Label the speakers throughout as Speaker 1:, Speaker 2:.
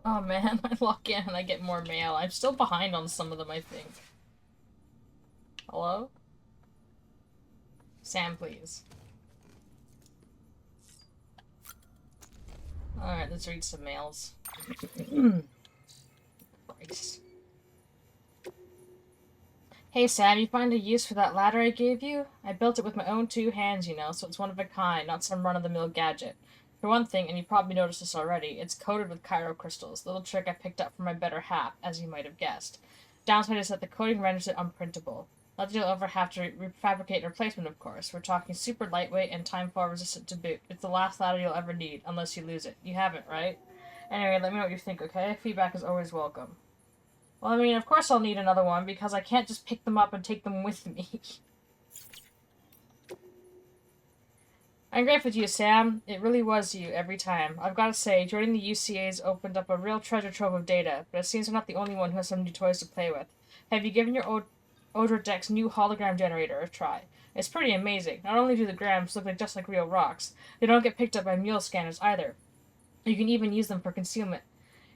Speaker 1: Oh man, I log in and I get more mail. I'm still behind on some of them, I think. Hello? Sam, please. Alright, let's read some mails. Christ. Hey Sam, you find a use for that ladder I gave you? I built it with my own two hands, you know, so it's one of a kind, not some run-of-the-mill gadget. For one thing, and you probably noticed this already, it's coated with Cairo crystals, little trick I picked up from my better half, as you might have guessed. Downside is that the coating renders it unprintable. Not that you'll ever have to refabricate a replacement, of course. We're talking super lightweight and time-fall resistant to boot. It's the last ladder you'll ever need, unless you lose it. You haven't, right? Anyway, let me know what you think, okay? Feedback is always welcome. Well, I mean, of course I'll need another one, because I can't just pick them up and take them with me. I'm grateful to you, Sam. It really was you, every time. I've got to say, joining the UCA's opened up a real treasure trove of data, but it seems I'm not the only one who has some new toys to play with. Have you given your Odor Deck's new hologram generator a try? It's pretty amazing. Not only do the grams look like just like real rocks, they don't get picked up by mule scanners either. You can even use them for concealment.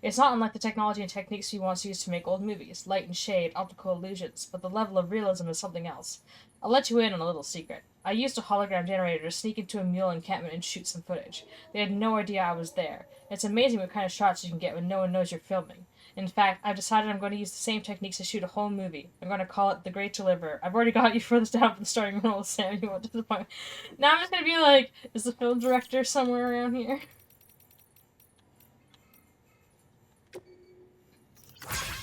Speaker 1: It's not unlike the technology and techniques we once used to make old movies, light and shade, optical illusions, but the level of realism is something else. I'll let you in on a little secret. I used a hologram generator to sneak into a mule encampment and shoot some footage. They had no idea I was there. It's amazing what kind of shots you can get when no one knows you're filming. In fact, I've decided I'm going to use the same techniques to shoot a whole movie. I'm going to call it The Great Deliverer. I've already got you furthest down for the starting role, Sam. You won't disappoint. Now I'm just going to be like, is the film director somewhere around here?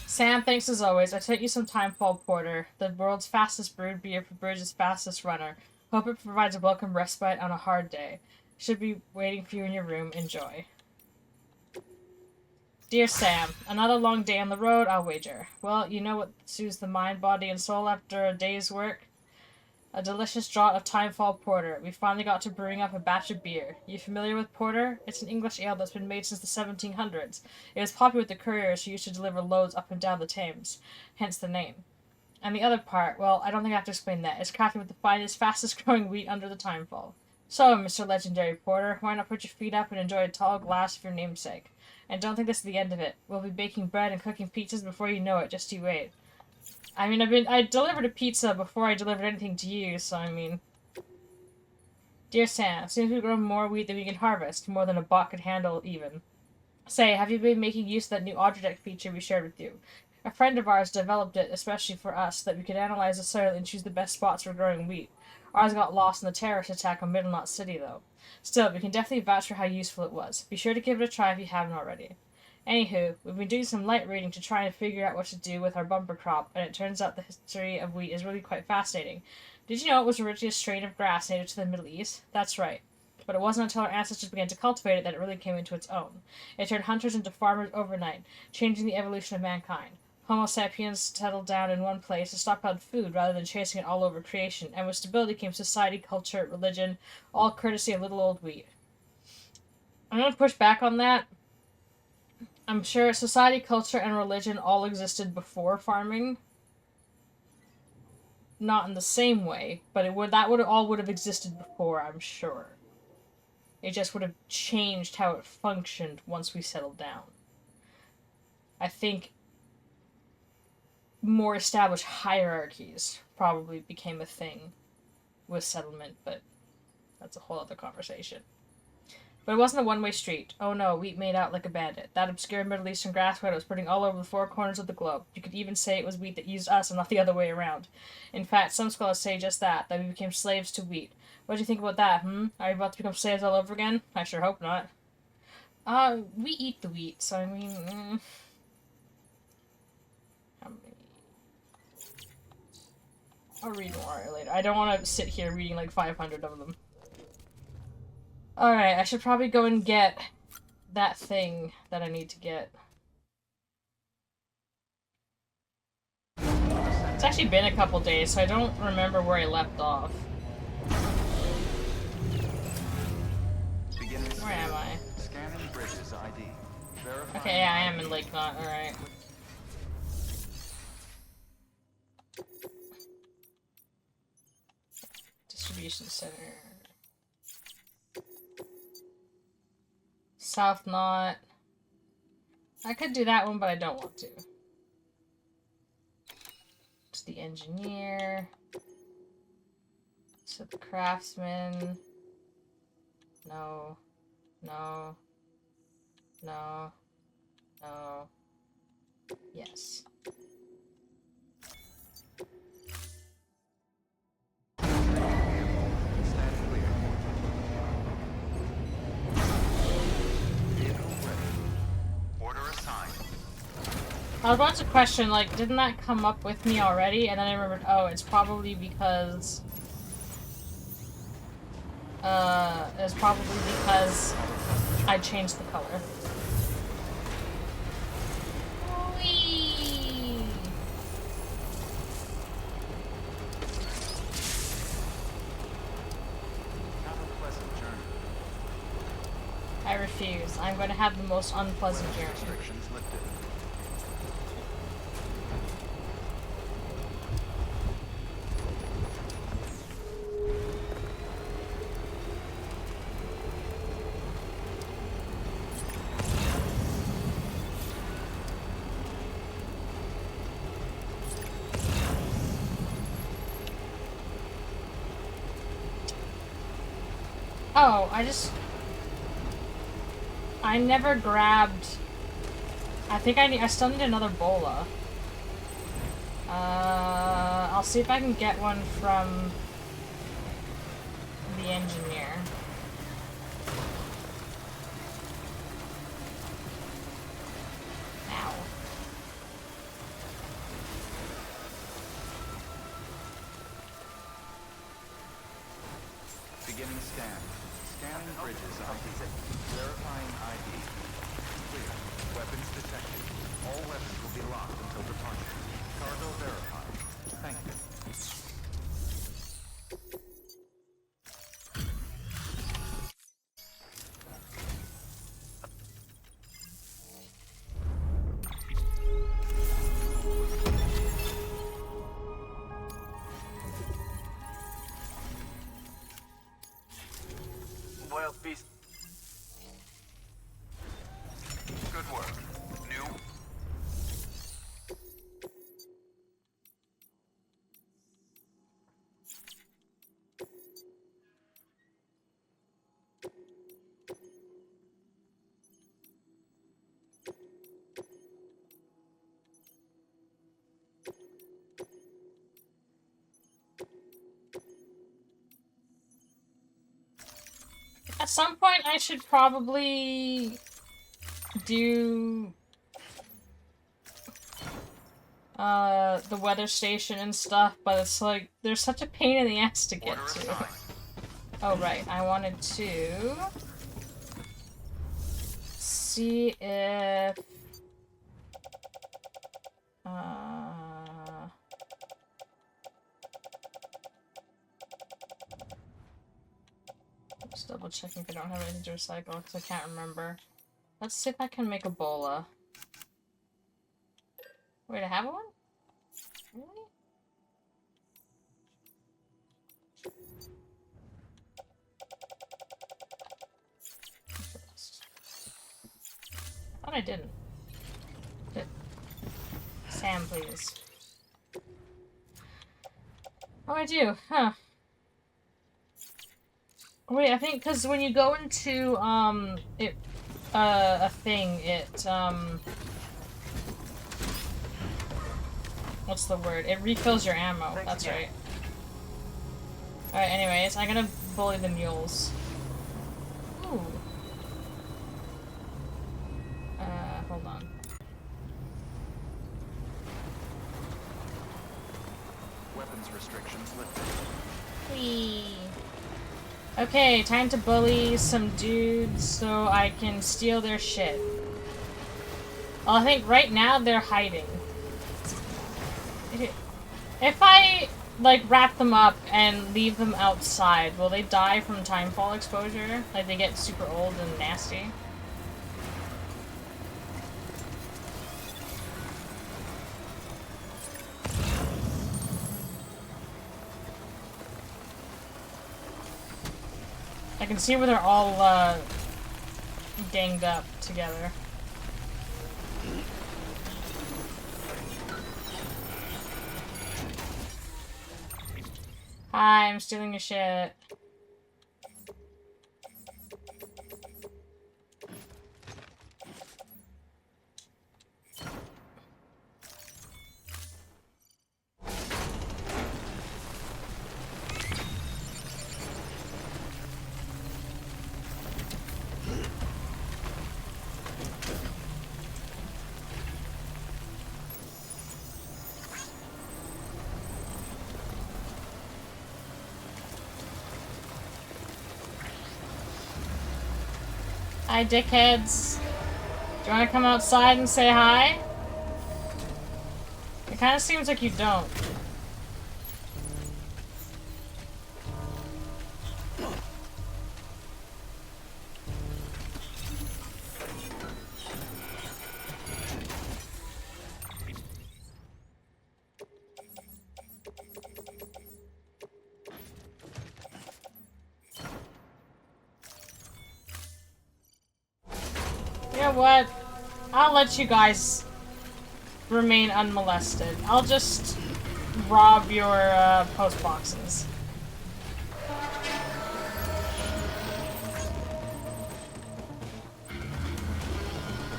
Speaker 1: Sam, thanks as always. I sent you some Timefall Porter, the world's fastest brewed beer for Brew's fastest runner. Hope it provides a welcome respite on a hard day. Should be waiting for you in your room. Enjoy. Dear Sam, another long day on the road, I'll wager. Well, you know what soothes the mind, body, and soul after a day's work? A delicious draught of Timefall Porter. We finally got to brewing up a batch of beer. You familiar with porter? It's an English ale that's been made since the 1700s. It was popular with the couriers who used to deliver loads up and down the Thames, hence the name. And the other part, well, I don't think I have to explain that. It's crafted with the finest, fastest growing wheat under the Timefall. So, Mr. Legendary Porter, why not put your feet up and enjoy a tall glass of your namesake? And don't think this is the end of it. We'll be baking bread and cooking pizzas before you know it, just you wait. I mean, I delivered a pizza before I delivered anything to you, so I mean... Dear Sam, as soon as we grow more wheat than we can harvest, more than a bot could handle, even. Say, have you been making use of that new object feature we shared with you? A friend of ours developed it especially for us, so that we could analyze the soil and choose the best spots for growing wheat. Ours got lost in the terrorist attack on Middle Knot City, though. Still, we can definitely vouch for how useful it was. Be sure to give it a try if you haven't already. Anywho, we've been doing some light reading to try and figure out what to do with our bumper crop, and it turns out the history of wheat is really quite fascinating. Did you know it was originally a strain of grass native to the Middle East? That's right. But it wasn't until our ancestors began to cultivate it that it really came into its own. It turned hunters into farmers overnight, changing the evolution of mankind. Homo sapiens settled down in one place to stockpile food rather than chasing it all over creation, and with stability came society, culture, religion, all courtesy of little old wheat. I'm going to push back on that. I'm sure society, culture, and religion all existed before farming. Not in the same way, but all would have existed before, I'm sure. It just would have changed how it functioned once we settled down. I think more established hierarchies probably became a thing with settlement, but that's a whole other conversation. But it wasn't a one-way street. Oh no, wheat made out like a bandit. That obscure Middle Eastern grassware was spreading all over the four corners of the globe. You could even say it was wheat that used us and not the other way around. In fact, some scholars say just that we became slaves to wheat. What do you think about that, Are you about to become slaves all over again? I sure hope not. We eat the wheat, so I mean... How many... I'll read more later. I don't want to sit here reading like 500 of them. Alright, I should probably go and get that thing that I need to get. It's actually been a couple days, so I don't remember where I left off. Where am I? Okay, yeah, I am in Lake Knot, alright. Distribution Center. South Knot. I could do that one, but I don't want to. It's the engineer. So the craftsman. No. No. No. No. Yes. I was about to question, like, didn't that come up with me already? And then I remembered, oh, it's probably because... it's probably because I changed the color. Whee! I refuse. I'm going to have the most unpleasant journey.
Speaker 2: Restrictions lifted.
Speaker 1: Oh, I never grabbed... I think I still need another bola. I'll see if I can get one from the engineer. Ow.
Speaker 2: Beginning scan. Scanning bridges ID. Verifying ID. Clear. Weapons detected. All weapons will be locked until departure. Cargo verified. Thank you. Well, beast. Good work. New.
Speaker 1: At some point, I should probably do the weather station and stuff, but it's like there's such a pain in the ass to get to. Oh right, I wanted to see if just double checking if I don't have anything to recycle because I can't remember. Let's see if I can make a bola. Wait, I have one? Really? I thought I didn't. Sam, please. Oh, I do. Huh. Wait, I think because when you go into a thing, it what's the word? It refills your ammo. That's right. All right. Anyways, I'm gonna bully the mules. Ooh. Hold on.
Speaker 2: Weapons restrictions lifted.
Speaker 1: Whee. Okay, time to bully some dudes so I can steal their shit. Well, I think right now they're hiding. If I, like, wrap them up and leave them outside, will they die from timefall exposure? Like, they get super old and nasty? I can see where they're all, ganged up together. Hi, I'm stealing your shit. Hi, dickheads. Do you want to come outside and say hi? It kind of seems like you don't. You know what? I'll let you guys remain unmolested. I'll just rob your post boxes.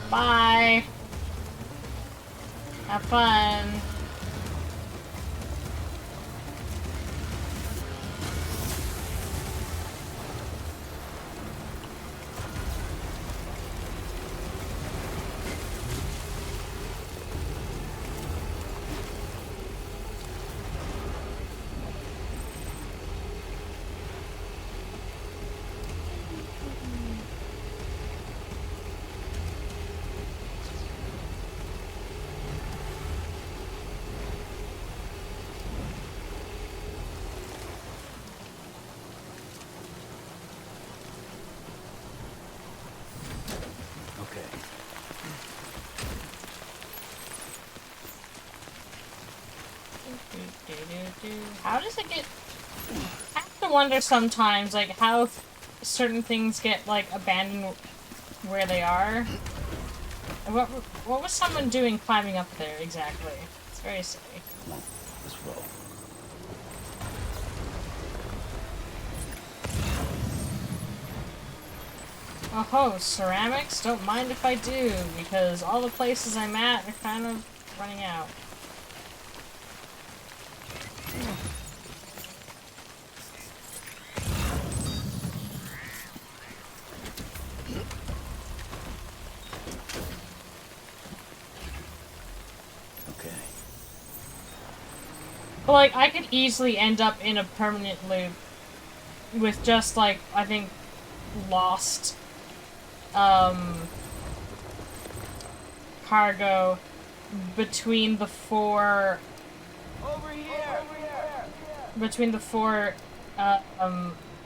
Speaker 1: Bye. Have fun. How does it get... I have to wonder sometimes, like, how certain things get, like, abandoned where they are. And what was someone doing climbing up there, exactly? It's very silly.
Speaker 3: Come on, let's roll.
Speaker 1: Oh ho, ceramics? Don't mind if I do, because all the places I'm at are kind of running out.
Speaker 3: Okay.
Speaker 1: But, like, I could easily end up in a permanent loop with just, like, I think, lost, cargo between the four... Between the four,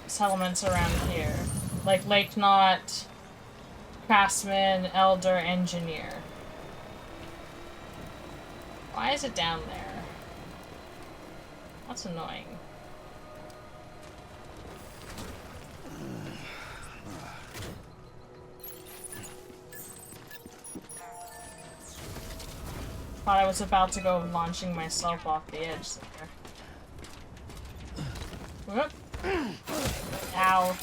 Speaker 1: settlements around here. Like, Lake Knot, Craftsman, Elder, Engineer. Why is it down there? That's annoying. Thought I was about to go launching myself off the edge there. Whoop. Ow.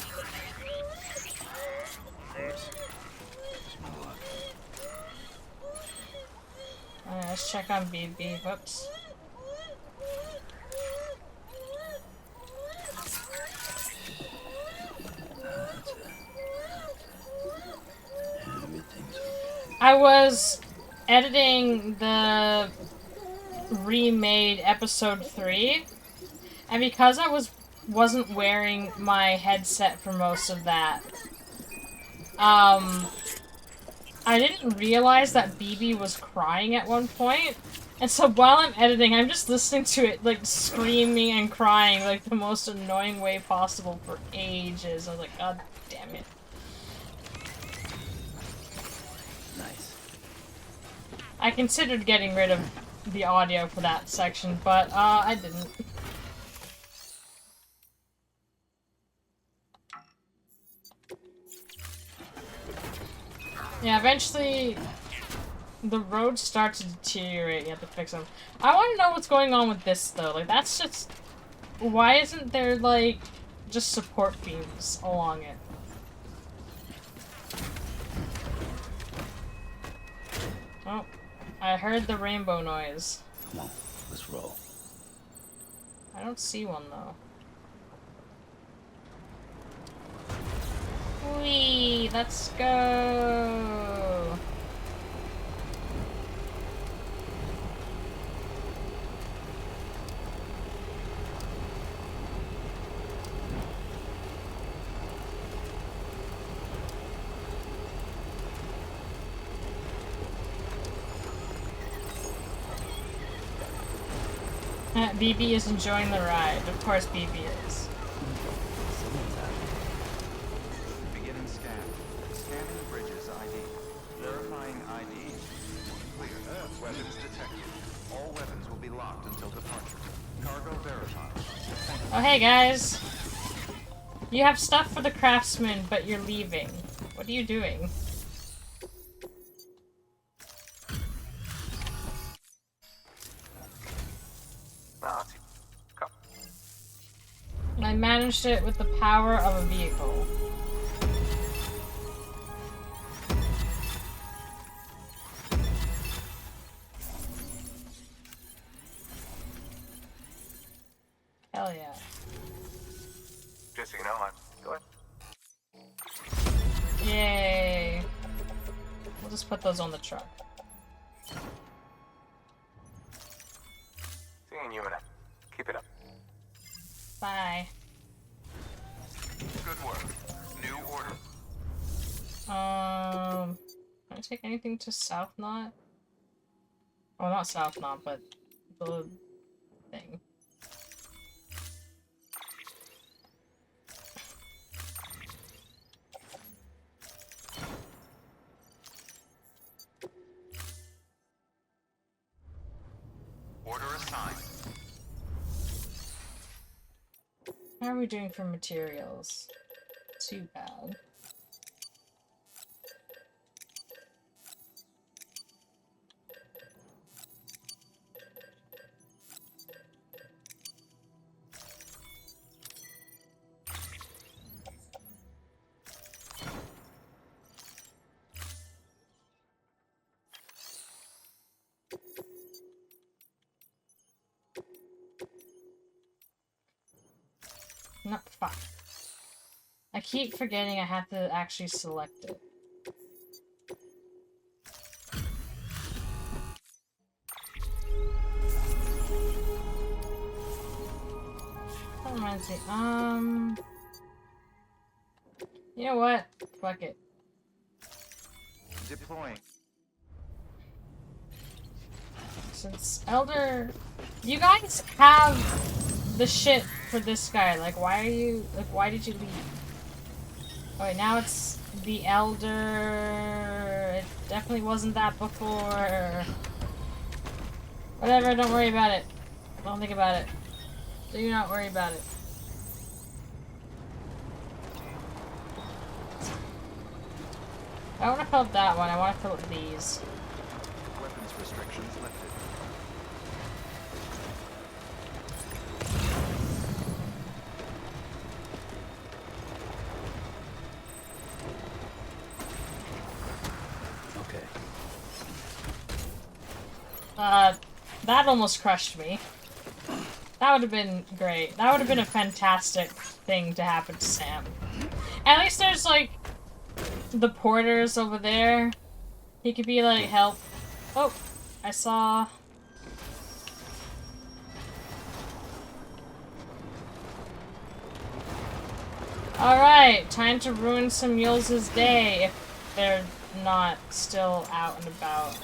Speaker 1: Let's check on BB. Whoops. I was editing the remade episode 3, and because I wasn't wearing my headset for most of that, I didn't realize that BB was crying at one point, and so while I'm editing, I'm just listening to it, like, screaming and crying, like, the most annoying way possible for ages. I was like, God damn it.
Speaker 3: Nice.
Speaker 1: I considered getting rid of the audio for that section, but, I didn't. Yeah, eventually the roads start to deteriorate. You have to fix them. I want to know what's going on with this, though. Like, that's just Why isn't there, like, just support beams along it? Oh, I heard the rainbow noise.
Speaker 3: Come on, let's roll.
Speaker 1: I don't see one, though. Whee! Let's go! BB is enjoying the ride. Of course BB is.
Speaker 2: Beginning scan. Scanning bridges ID. Verifying ID. Clear. Weapons detected. All weapons will be locked until departure. Cargo verified. Thank you.
Speaker 1: Oh, hey guys! You have stuff for the craftsman, but you're leaving. What are you doing? I managed it with the power of a vehicle. Hell yeah.
Speaker 4: Just so you know, go ahead.
Speaker 1: Yay. We'll just put those on the truck.
Speaker 4: Seeing you in it. Keep it up.
Speaker 1: Bye.
Speaker 4: Good work. New order.
Speaker 1: Can I take anything to South Knot? Oh, not South Knot, but the thing.
Speaker 4: Order assigned.
Speaker 1: How are we doing for materials? Too bad. No, fuck. I keep forgetting I have to actually select it. That reminds me, you know what? Fuck it.
Speaker 2: Deploying.
Speaker 1: Since Elder... You guys have the shit for this guy. Like, why are you... Like, why did you leave? Oh, wait, now it's the Elder... It definitely wasn't that before. Whatever, don't worry about it. Don't think about it. Do not worry about it. I don't want to fill up that one, I want to fill up these.
Speaker 2: Weapons restrictions lifted.
Speaker 3: Okay.
Speaker 1: That almost crushed me. That would have been great. That would have been a fantastic thing to happen to Sam. At least there's, like, the porters over there. He could be like, help. Oh, I saw... Alright, time to ruin some Mules' day if they're not still out and about.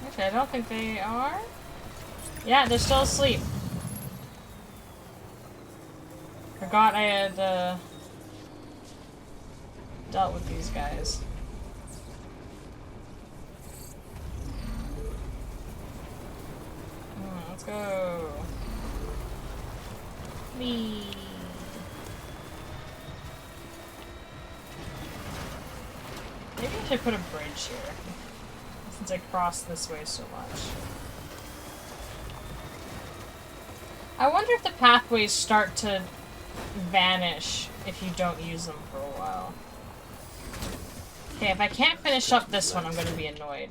Speaker 1: Actually, I don't think they are. Yeah, they're still asleep. Forgot I had, dealt with these guys. Let's go. Whee. should put a bridge here. Since I crossed this way so much. I wonder if the pathways start to vanish if you don't use them for a while. Okay, if I can't finish up this one, I'm gonna be annoyed.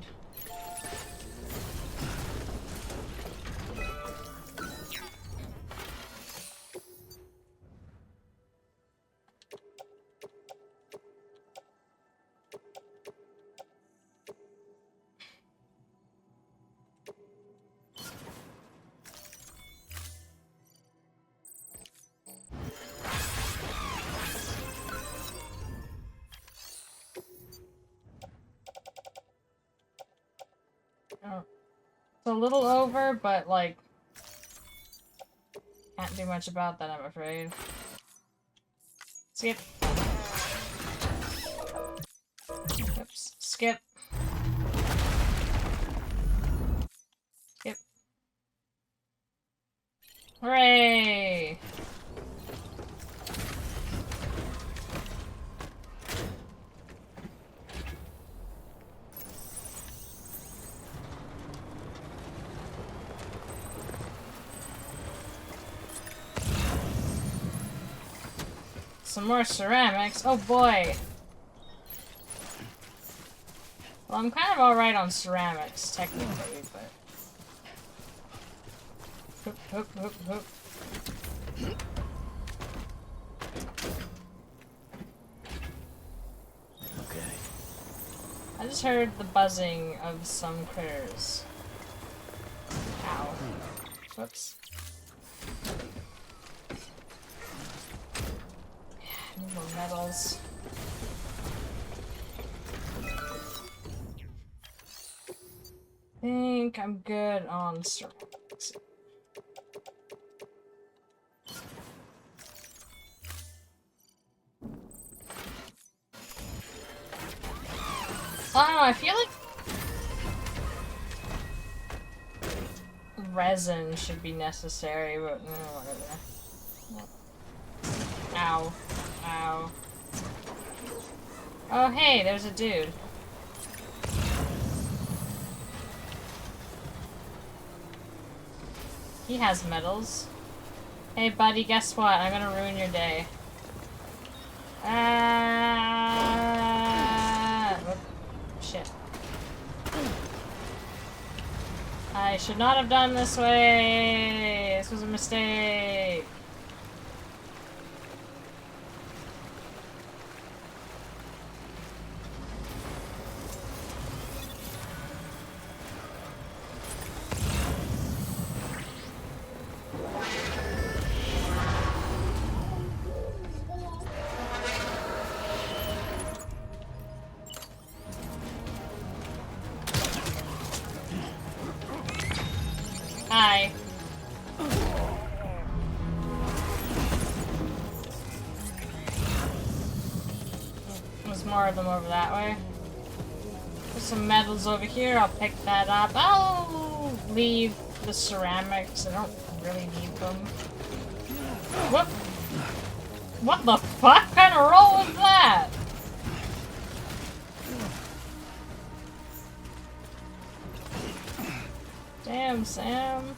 Speaker 1: It's a little over, but like, can't do much about that, I'm afraid. Skip. Oops. Skip. Skip. Hooray! Some more ceramics. Oh boy. Well, I'm kind of alright on ceramics, technically, but... Hoop, hoop, hoop, hoop.
Speaker 3: Okay.
Speaker 1: I just heard the buzzing of some critters. Ow. Whoops. Need more metals. I think I'm good on ceramics. I don't know, I feel like resin should be necessary, but no, whatever. Ow. Ow. Oh, hey, there's a dude. He has medals. Hey, buddy, guess what? I'm gonna ruin your day. Whoop. Shit. I should not have done this way. This was a mistake. Hi. There's more of them over that way. There's some metals over here. I'll pick that up. I'll leave the ceramics. I don't really need them. What? What the fuck kind of roll was that? Damn, Sam.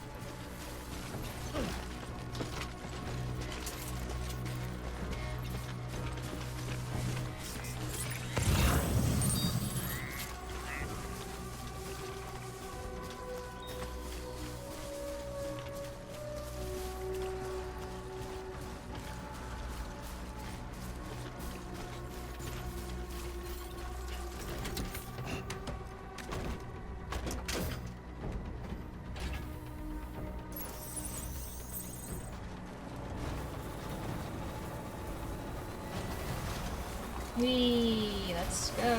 Speaker 1: Whee! Let's go.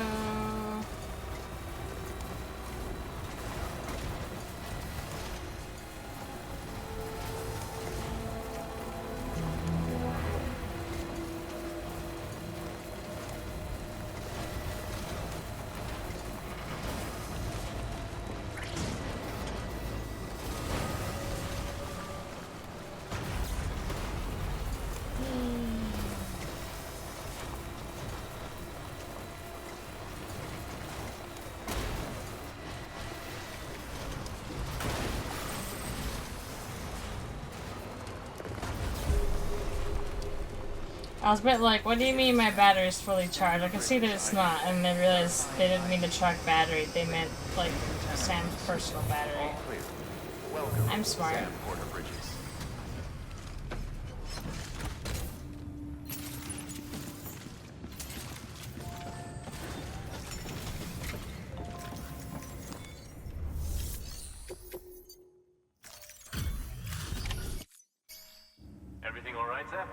Speaker 1: I was a bit like, what do you mean my battery's fully charged? I can see that it's not, and then realized they didn't mean the truck battery, they meant, like, Sam's personal battery.
Speaker 2: All clear. Welcome
Speaker 1: I'm
Speaker 2: to
Speaker 1: smart.
Speaker 2: Sam Porter Bridges.
Speaker 4: Everything all right, Sam?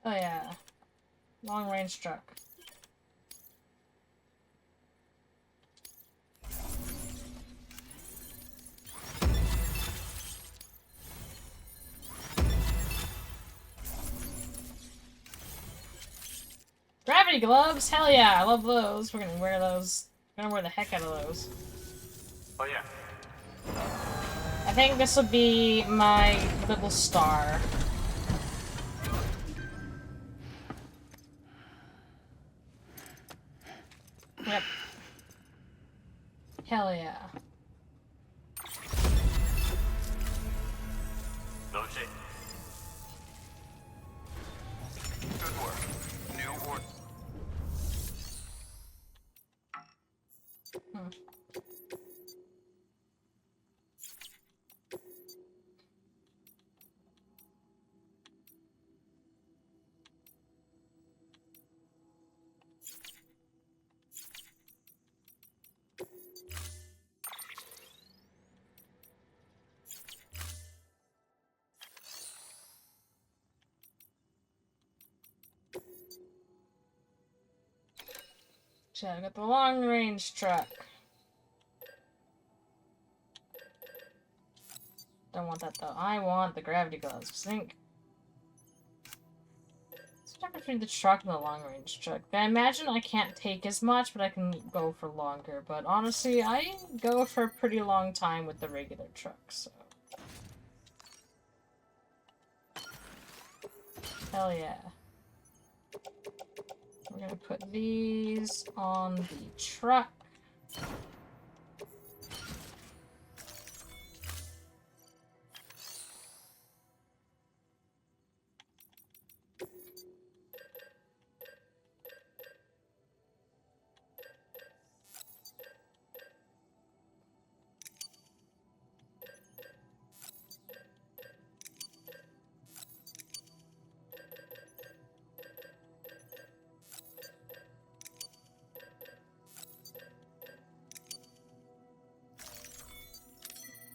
Speaker 1: Oh yeah. Long range truck. Gravity gloves! Hell yeah, I love those. We're gonna wear those. We're gonna wear the heck out of those.
Speaker 4: Oh yeah.
Speaker 1: I think this will be my little star. Yep. Hell yeah.
Speaker 4: No shit. Good work. New order.
Speaker 1: So I got the long range truck. Don't want that though. I want the gravity gloves. Think. What's the difference between the truck and the long range truck? I imagine I can't take as much, but I can go for longer. But honestly, I go for a pretty long time with the regular truck, so. Hell yeah. We're gonna put these on the truck.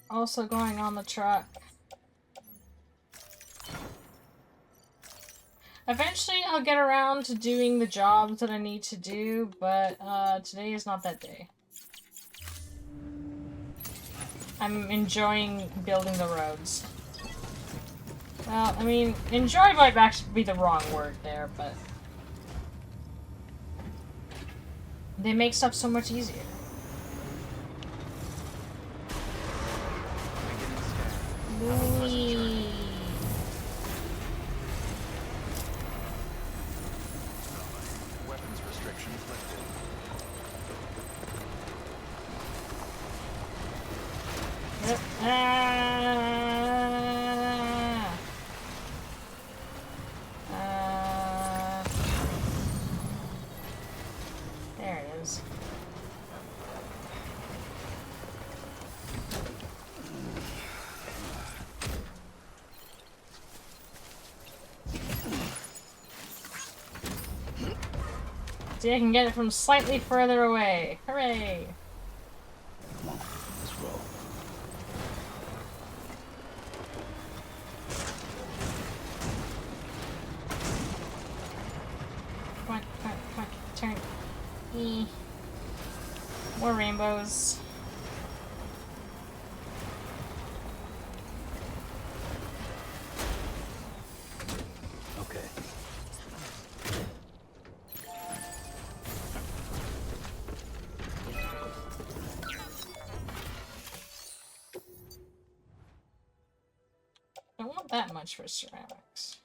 Speaker 1: Also going on the truck. Eventually I'll get around to doing the jobs that I need to do, but today is not that day. I'm enjoying building the roads. Well, I mean, enjoy might actually be the wrong word there, but they make stuff so much easier. Whee.
Speaker 2: Weapons restrictions lifted.
Speaker 1: Yep. There it is. See, I can get it from slightly further away. Hooray!
Speaker 3: Come on, let's roll.
Speaker 1: Come on, come on, come on, turn. Eee. More rainbows.
Speaker 3: Okay.
Speaker 1: Don't want that much for ceramics.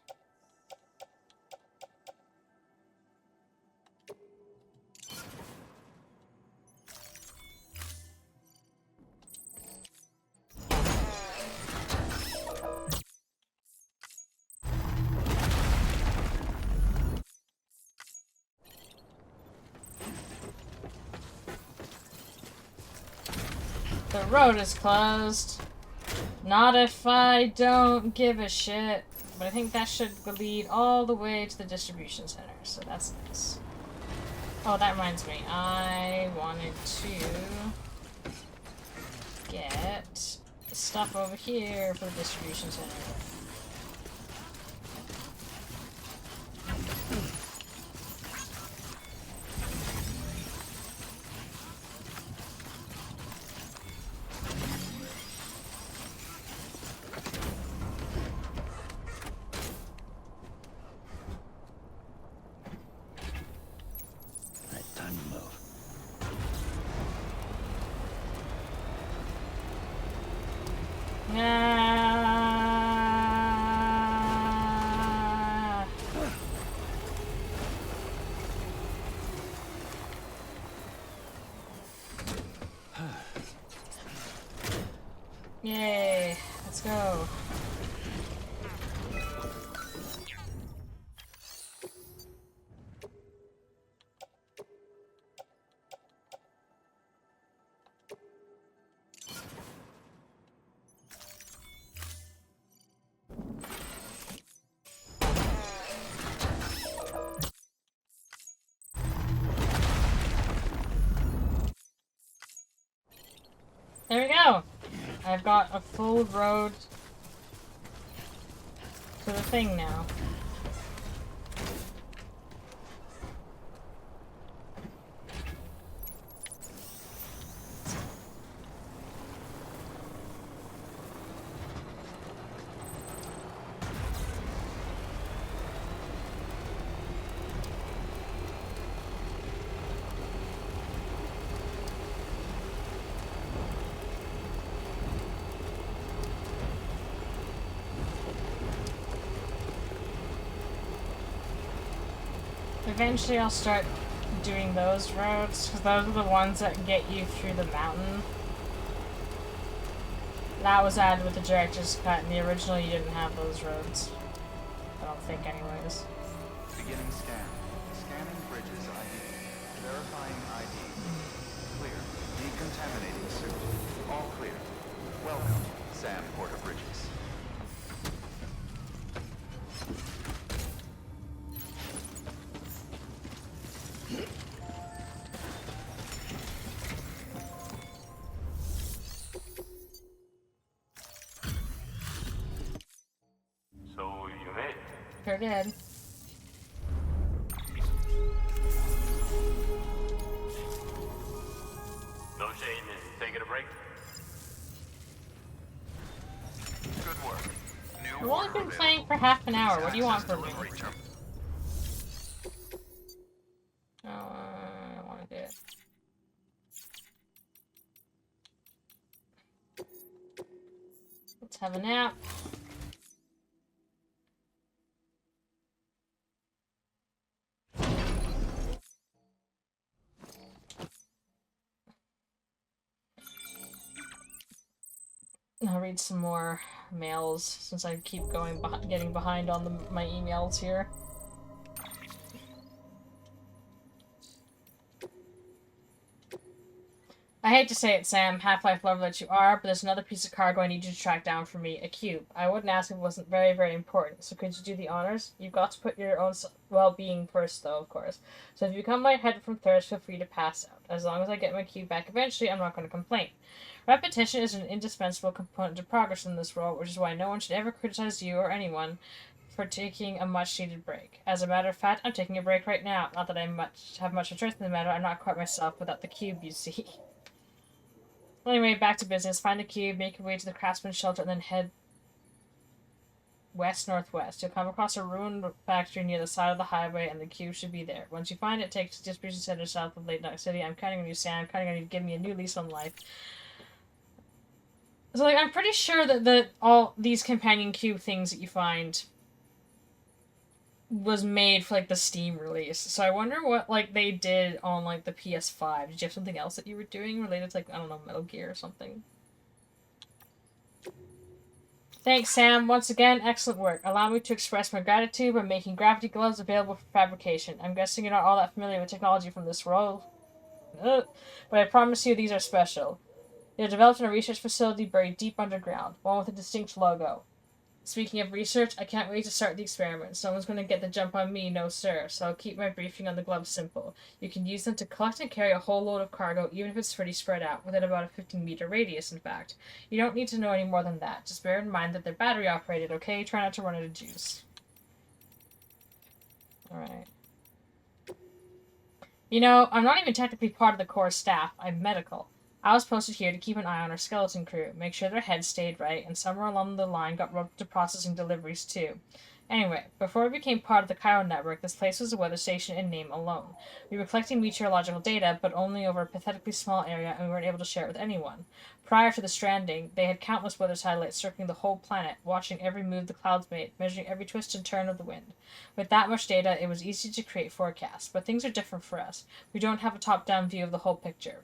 Speaker 1: The road is closed. Not if I don't give a shit. But I think that should lead all the way to the distribution center, so that's nice. Oh, that reminds me. I wanted to get stuff over here for the distribution center.
Speaker 3: Alright, time to move.
Speaker 1: Ah. Yay, let's go. There we go. I've got a full road to the thing now. Eventually I'll start doing those roads, because those are the ones that get you through the mountain. That was added with the director's cut. In the original you didn't have those roads. I don't think anyways.
Speaker 2: Beginning scan. Scanning bridges ID. Verifying ID. Clear. Decontaminating suit. All clear. Welcome, Sam Porter Bridges.
Speaker 4: So you made it.
Speaker 1: Sure did.
Speaker 4: No shame in taking a break.
Speaker 2: Good work. New
Speaker 1: I've only
Speaker 2: order
Speaker 1: been
Speaker 2: available.
Speaker 1: playing for half an hour. What do you want
Speaker 2: Access
Speaker 1: from me?
Speaker 2: delivery terminal.
Speaker 1: Oh, I don't want to do it. Let's have a nap. I'll read some more mails since I keep getting behind on my emails here. I hate to say it, Sam, Half-Life lover that you are, but there's another piece of cargo I need you to track down for me, a cube. I wouldn't ask if it wasn't very, very important, so could you do the honors? You've got to put your own well-being first, though, of course. So if you become lightheaded from thirst, feel free to pass out. As long as I get my cube back eventually, I'm not going to complain. Repetition is an indispensable component to progress in this world, which is why no one should ever criticize you or anyone for taking a much-needed break. As a matter of fact, I'm taking a break right now. Not that I have much interest in the matter, I'm not quite myself without the cube, you see. Anyway, back to business. Find a cube, make your way to the craftsman's shelter, and then head west-northwest. You'll come across a ruined factory near the side of the highway, and the cube should be there. Once you find it, take it to the distribution center south of Lake Knox City. I'm counting on you, Sam. I'm counting on you to give me a new lease on life. So, like, I'm pretty sure that all these companion cube things that you find was made for, like, the Steam release. So I wonder what, like, they did on, like, the PS5. Did you have something else that you were doing related to, like, I don't know, Metal Gear or something? Thanks, Sam. Once again, excellent work. Allow me to express my gratitude by making gravity gloves available for fabrication. I'm guessing you're not all that familiar with technology from this world, but I promise you these are special. They are developed in a research facility buried deep underground, one with a distinct logo. Speaking of research, I can't wait to start the experiment. Someone's going to get the jump on me, no sir, so I'll keep my briefing on the gloves simple. You can use them to collect and carry a whole load of cargo, even if it's pretty spread out, within about a 15-meter radius, in fact. You don't need to know any more than that. Just bear in mind that they're battery-operated, okay? Try not to run out of juice. Alright. You know, I'm not even technically part of the core staff. I'm medical. I was posted here to keep an eye on our skeleton crew, make sure their heads stayed right, and somewhere along the line got roped to processing deliveries too. Anyway, before we became part of the Cairo network, this place was a weather station in name alone. We were collecting meteorological data, but only over a pathetically small area, and we weren't able to share it with anyone. Prior to the Stranding, they had countless weather satellites circling the whole planet, watching every move the clouds made, measuring every twist and turn of the wind. With that much data, it was easy to create forecasts, but things are different for us. We don't have a top-down view of the whole picture.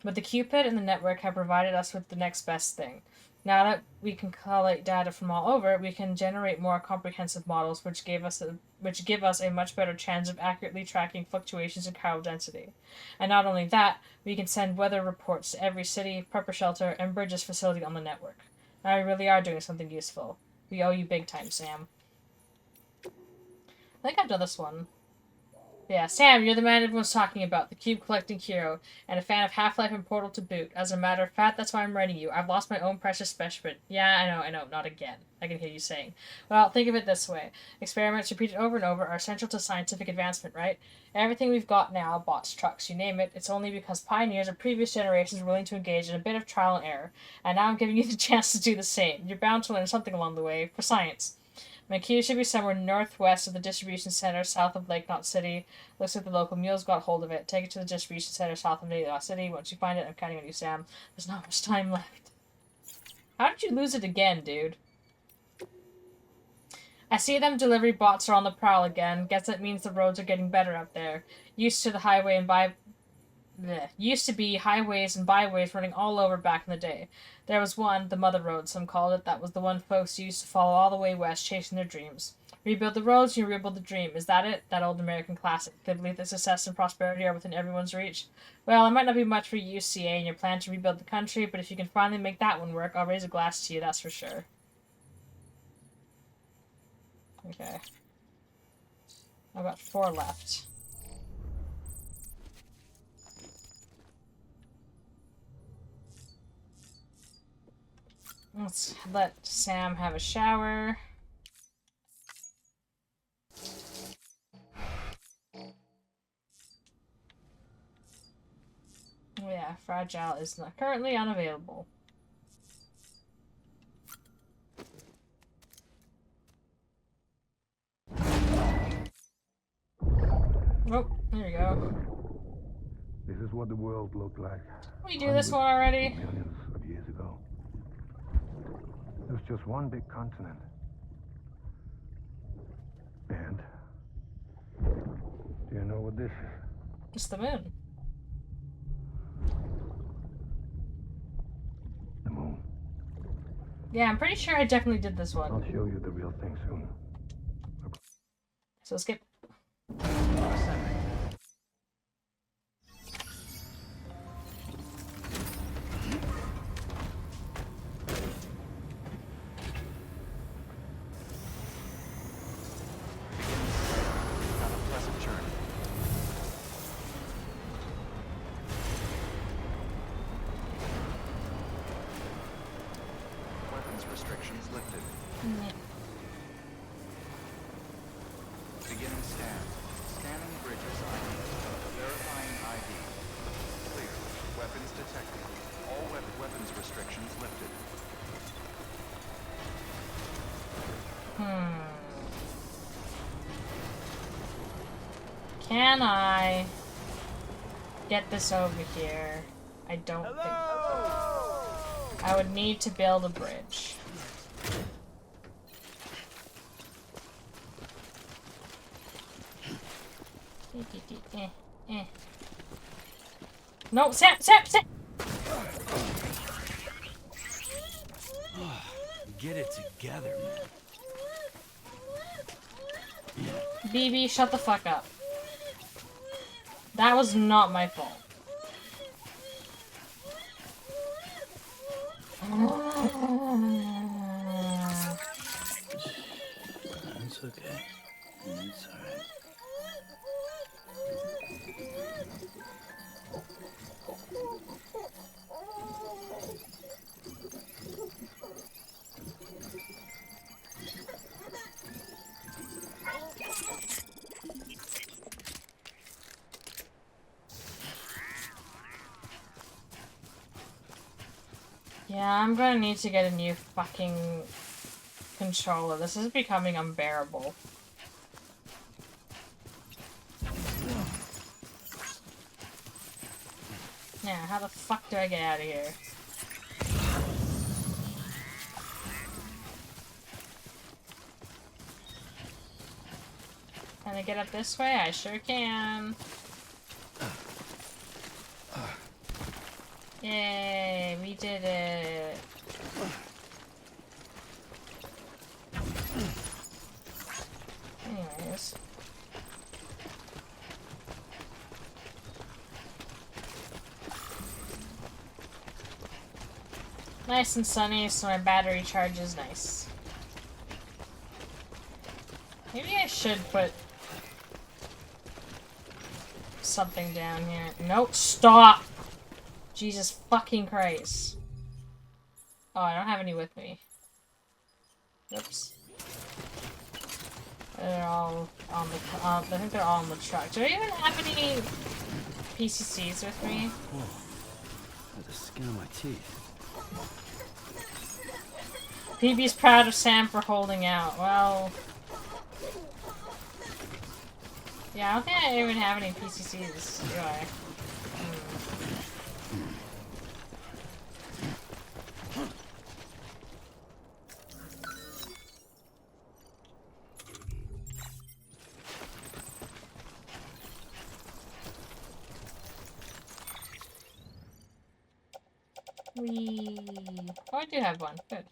Speaker 1: But the Cupid and the network have provided us with the next best thing. Now that we can collate data from all over, we can generate more comprehensive models which give us a much better chance of accurately tracking fluctuations in chiral density. And not only that, we can send weather reports to every city, prepper shelter, and bridges facility on the network. Now we really are doing something useful. We owe you big time, Sam. I think I've done this one. Yeah, Sam, you're the man everyone's talking about, the cube collecting hero, and a fan of Half-Life and Portal to boot. As a matter of fact, that's why I'm writing you. I've lost my own precious specimen. Yeah, I know, not again. I can hear you saying. Well, think of it this way. Experiments repeated over and over are essential to scientific advancement, right? Everything we've got now, bots, trucks, you name it, it's only because pioneers of previous generations were willing to engage in a bit of trial and error. And now I'm giving you the chance to do the same. You're bound to learn something along the way, for science. My key should be somewhere northwest of the distribution center, south of Lake Knot City. Looks like the local Mules got hold of it. Take it to the distribution center, south of Lake Knot City. Once you find it, I'm counting on you, Sam. There's not much time left. How did you lose it again, dude? I see them delivery bots are on the prowl again. Guess that means the roads are getting better up there. Used to be highways and byways running all over back in the day. There was one, the Mother Road, some called it, that was the one folks used to follow all the way west, chasing their dreams. Rebuild the roads, you rebuild the dream. Is that it? That old American classic. They believe that success and prosperity are within everyone's reach. Well, it might not be much for you, CA, in your plan to rebuild the country, but if you can finally make that one work, I'll raise a glass to you, that's for sure. Okay. I've got 4 left. Let's let Sam have a shower. Oh yeah, Fragile is not currently unavailable. Oh, there we go.
Speaker 5: This is what the world looked like.
Speaker 1: We do this one already?
Speaker 5: Millions of years ago. It was just one big continent. And do you know what this is?
Speaker 1: It's the moon.
Speaker 5: The moon.
Speaker 1: Yeah, I'm pretty sure I definitely did this one.
Speaker 5: I'll show you the real thing soon.
Speaker 1: So skip.
Speaker 2: Ascending. Have a pleasant journey. Weapons restrictions lifted. Beginning scan. Scanning bridges ID. Verifying ID. Clear. Weapons detected. All weapons restrictions lifted.
Speaker 1: Can I get this over here? I don't think I would need to build a bridge. No, Sam!
Speaker 3: Get it together, man.
Speaker 1: BB, shut the fuck up. That was not my fault.
Speaker 3: It's okay. It's alright.
Speaker 1: Yeah, I'm gonna need to get a new fucking controller. This is becoming unbearable. Now, how the fuck do I get out of here? Can I get up this way? I sure can. Yay, we did it. Anyways. Nice and sunny, so my battery charges nice. Maybe I should put something down here. Nope, stop! Jesus fucking Christ. Oh, I don't have any with me. Oops. They're all on the, I think they're all on the truck. Do I even have any PCCs with me?
Speaker 3: Whoa. The skin on my teeth.
Speaker 1: PB's proud of Sam for holding out. Well... Yeah, I don't think I even have any PCCs, do I? Whee. Oh, I do have one. Good.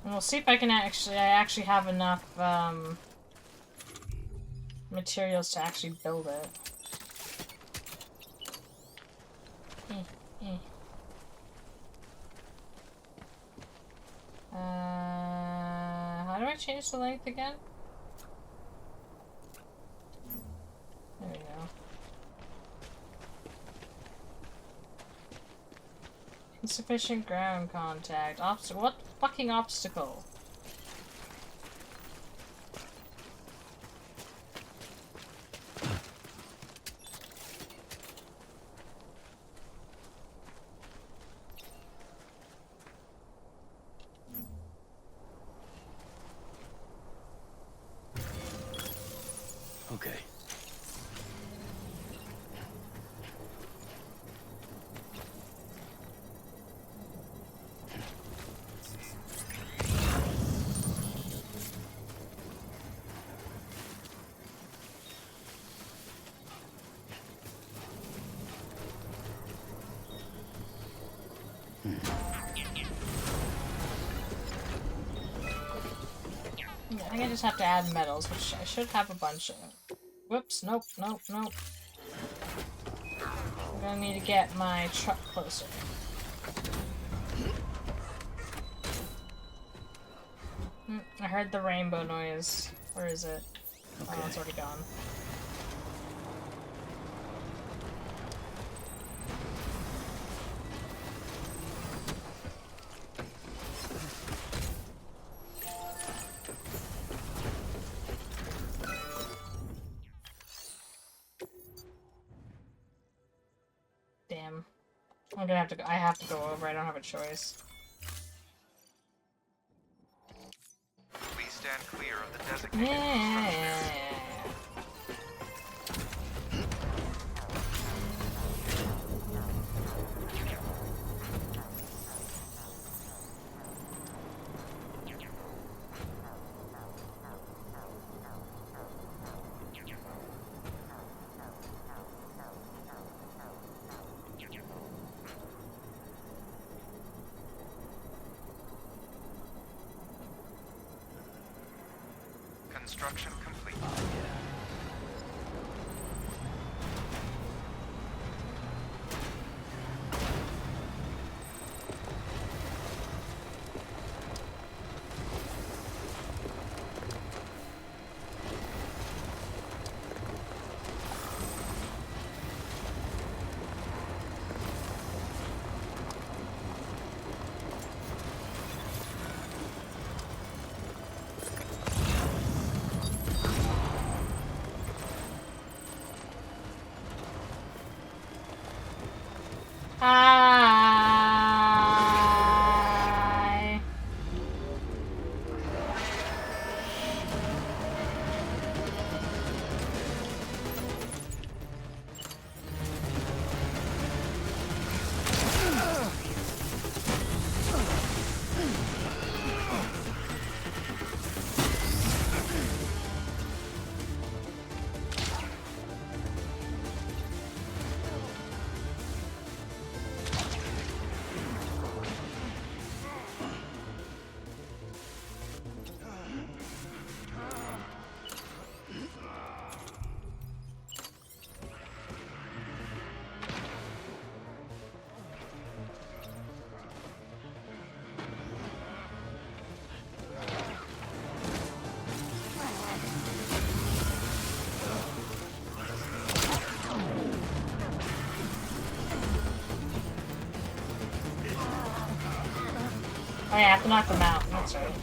Speaker 1: And we'll see if I can actually have enough materials to actually build it. How do I change the length again? There we go. Insufficient ground contact. What fucking obstacle?
Speaker 3: Okay.
Speaker 1: Yeah, I think I just have to add metals, which I should have a bunch of. Whoops, nope, nope, nope. I'm gonna need to get my truck closer. I heard the rainbow noise. Where is it?
Speaker 3: Okay.
Speaker 1: Oh, it's already gone. Damn. I'm gonna have to go. I have to go over. I don't have a choice.
Speaker 2: Please stand clear of the designated
Speaker 1: Yeah.
Speaker 6: Construction complete.
Speaker 1: Hi. Oh yeah, I have to knock them out. That's right.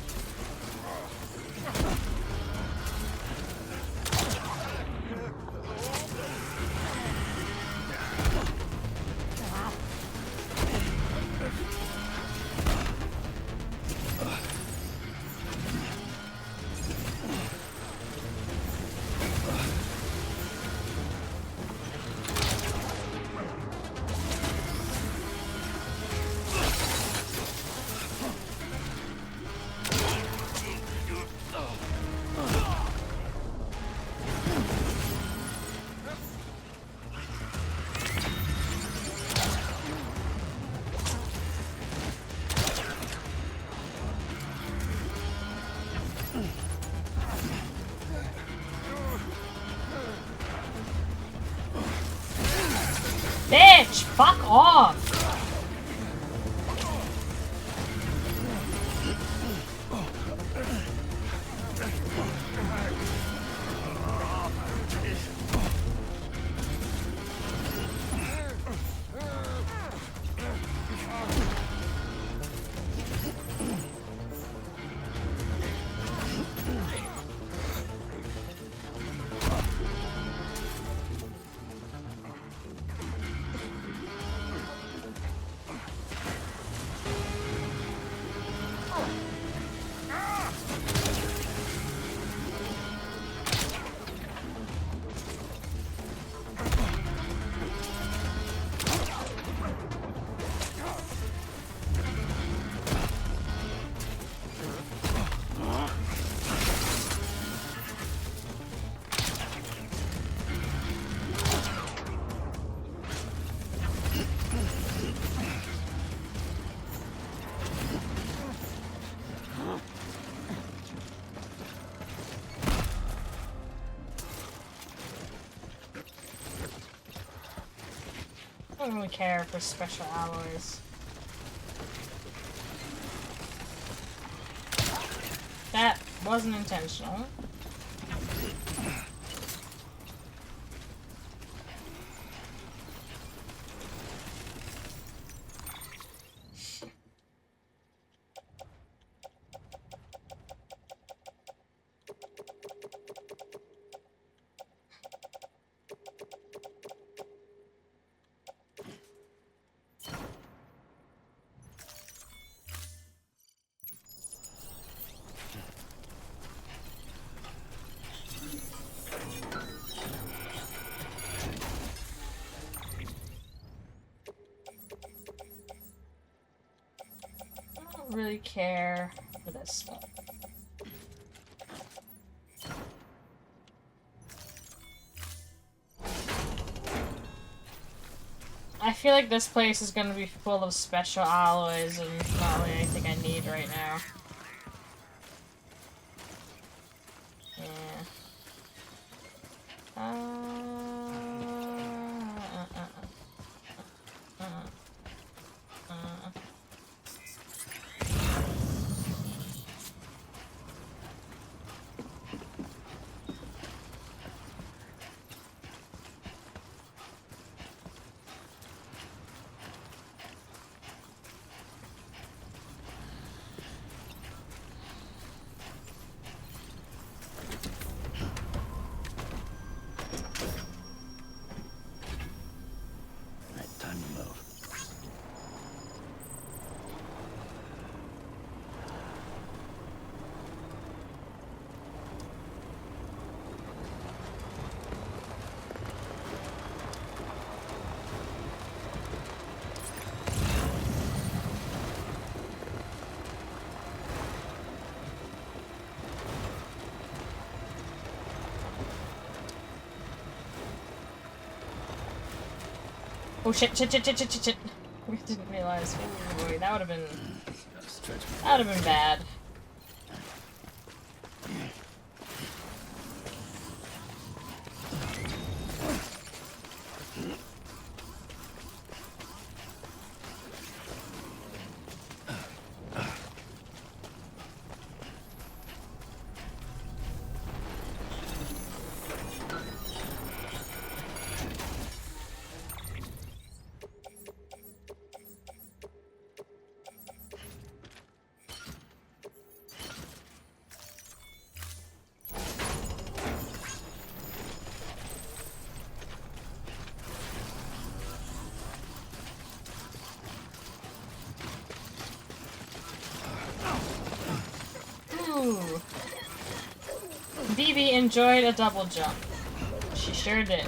Speaker 1: Bitch! Fuck off! I don't really care for special alloys. That wasn't intentional. Really care for this stuff. I feel like this place is gonna be full of special alloys and not really anything I need right now. Oh shit, shit, shit, shit, shit, shit, shit. We didn't realize. Oh boy, that would have been...
Speaker 3: Gotta stretch my
Speaker 1: That would have been bad. Ooh. BB enjoyed a double jump. She sure did.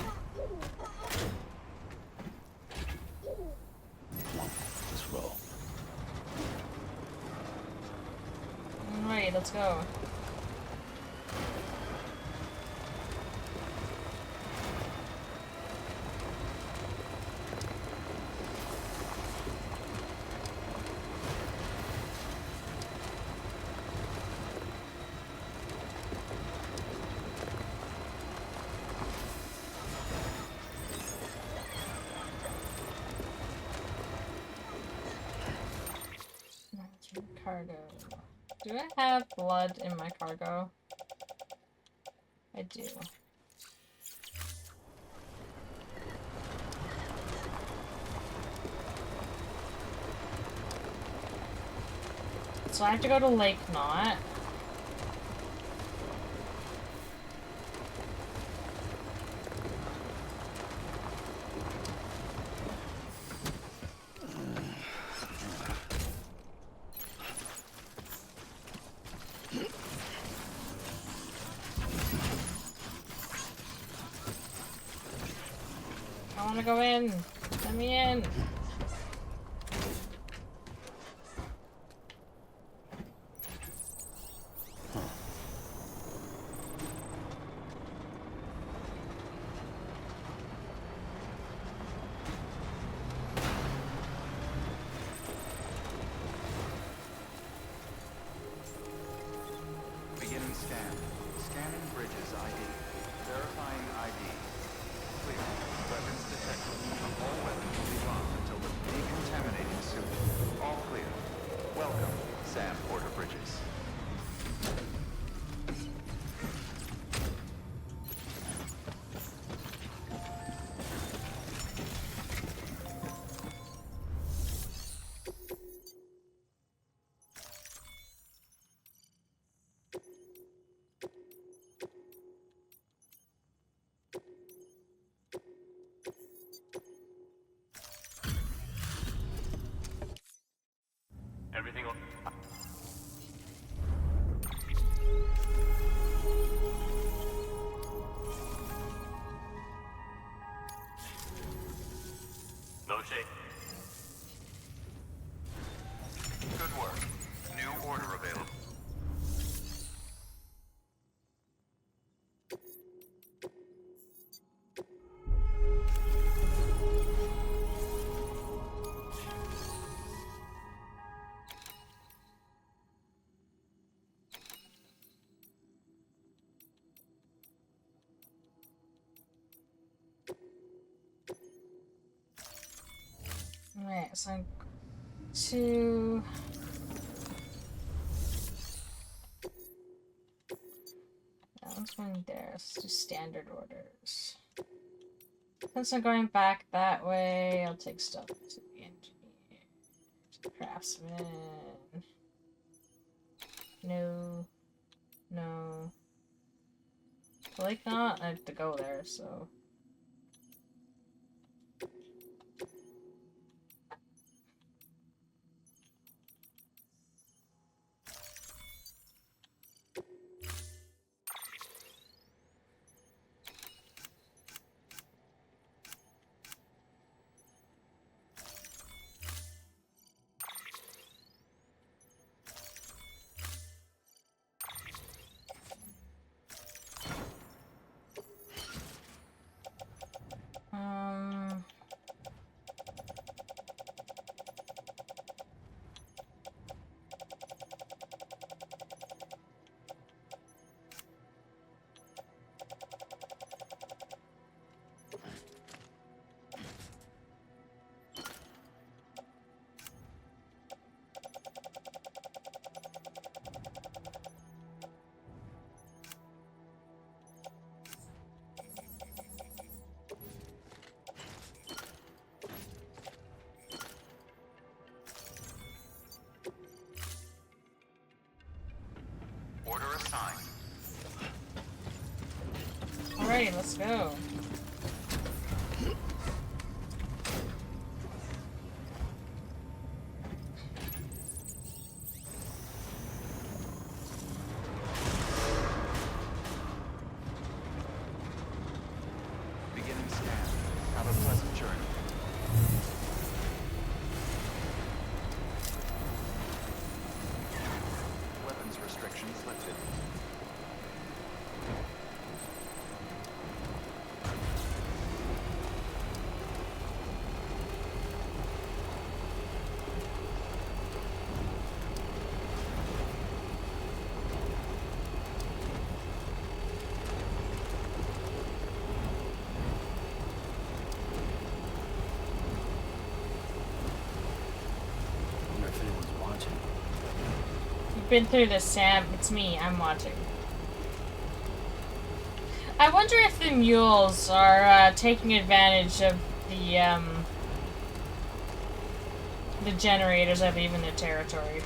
Speaker 3: Come on, let's roll.
Speaker 1: Alright, let's go. Cargo. Do I have blood in my cargo? I do. So I have to go to Lake Knot. I wanna go in. Let me in.
Speaker 2: Beginning scan. Scanning bridges ID. Verifying ID. Clear. Weapons detected. All weapons will be locked until the decontaminating suit. All clear. Welcome, Sam Porter Bridges.
Speaker 4: Everything on. No shake.
Speaker 2: Good work. New order available.
Speaker 1: Alright, so I'm to... That one's going there. Let's do standard orders. Since I'm going back that way, I'll take stuff to the engineer. To the craftsman. No. No. Like not? I have to go there, so...
Speaker 2: assigned.
Speaker 1: Alright, let's go.
Speaker 2: Beginning scan. Have a pleasant journey. Weapons restrictions lifted.
Speaker 3: I wonder if anyone's watching.
Speaker 1: You've been through this, Sam. It's me. I'm watching. I wonder if the mules are taking advantage of the generators of even their territory.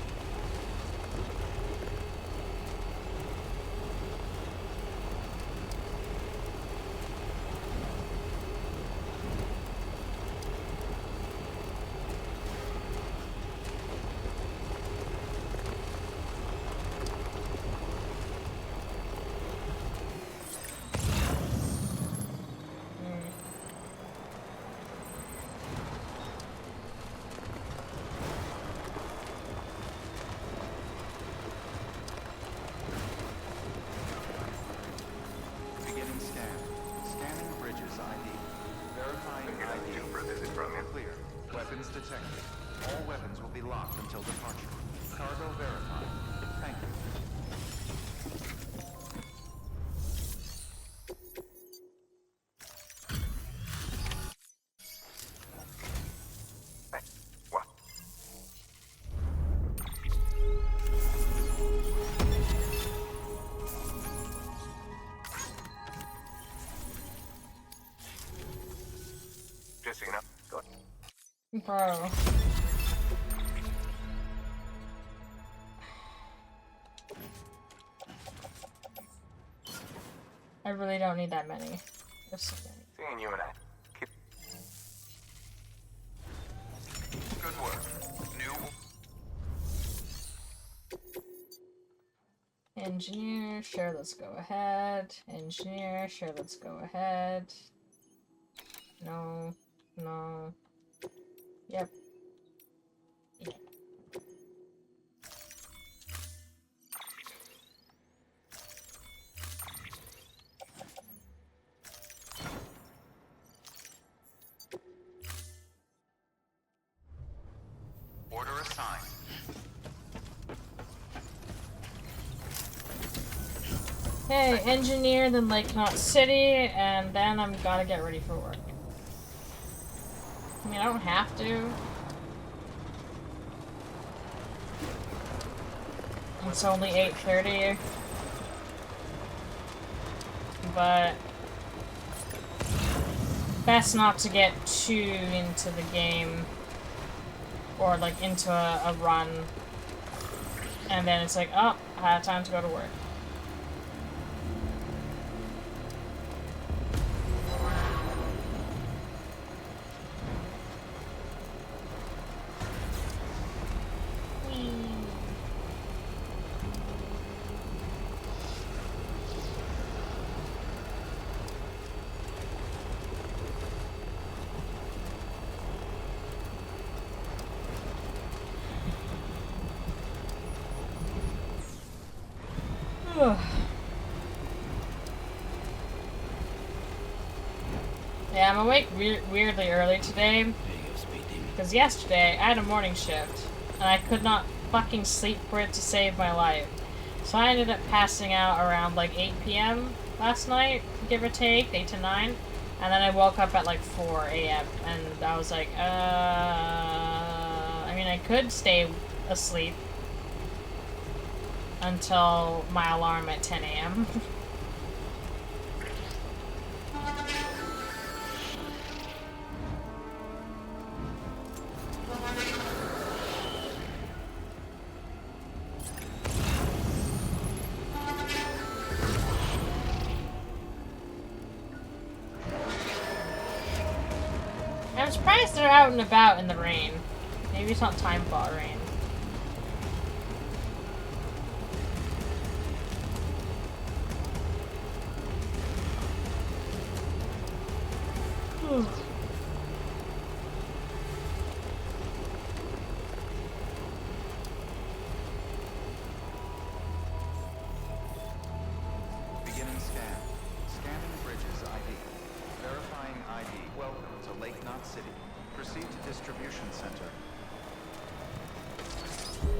Speaker 2: Beginning scan. Scanning bridges ID. Verifying ID. Clear. Weapons detected. All weapons will be locked until departure. Cargo verified. Thank you.
Speaker 4: Just so you know. Go.
Speaker 1: Bro. I really don't need that many. There's so many.
Speaker 4: Seeing you and I. Keep. Good work. New.
Speaker 1: Engineer, sure, let's go ahead. Engineer, sure, let's go ahead. No, no. Yep. Yep.
Speaker 2: Order assigned.
Speaker 1: Hey, engineer, then Lake Knot City, and then I'm gotta get ready for work. I mean, I don't have to. It's only 8:30. But best not to get too into the game. Or like into a run. And then it's like, oh, I have time to go to work. Yeah, I'm awake weirdly early today.
Speaker 3: There you go, speed demon.
Speaker 1: Because yesterday, I had a morning shift. And I could not fucking sleep for it to save my life. So I ended up passing out around like 8 p.m. last night, give or take, 8 to 9. And then I woke up at like 4 a.m. And I was like, I mean, I could stay asleep until my alarm at 10 a.m. I'm surprised they're out and about in the rain. Maybe it's not time fall rain.
Speaker 2: Beginning scan. Scanning bridges ID. Verifying ID. Welcome to Lake Knot City. Proceed to distribution center. In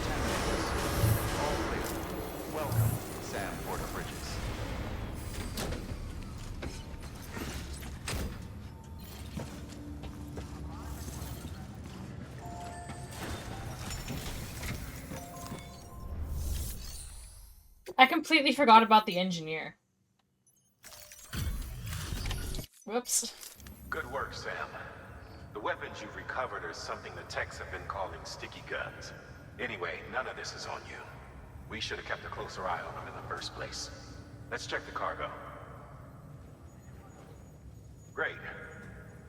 Speaker 2: 10 minutes. All clear. Welcome, Sam Porter Bridges.
Speaker 1: I completely forgot about the engineer. Whoops.
Speaker 6: Good work, Sam. The weapons you've recovered are something the techs have been calling sticky guns. Anyway, none of this is on you. We should have kept a closer eye on them in the first place. Let's check the cargo. Great.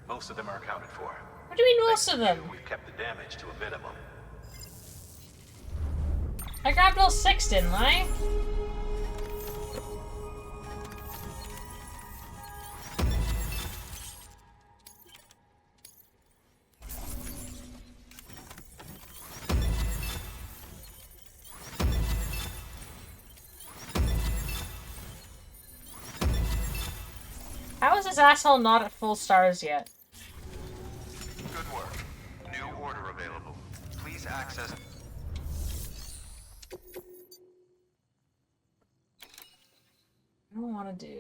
Speaker 6: Most of them are accounted for.
Speaker 1: What do you mean most of them?
Speaker 6: We've kept the damage to a minimum.
Speaker 1: I grabbed all 6, didn't I? How is this asshole not at full stars yet?
Speaker 4: Good work. New order available. Please access.
Speaker 1: I don't want to do...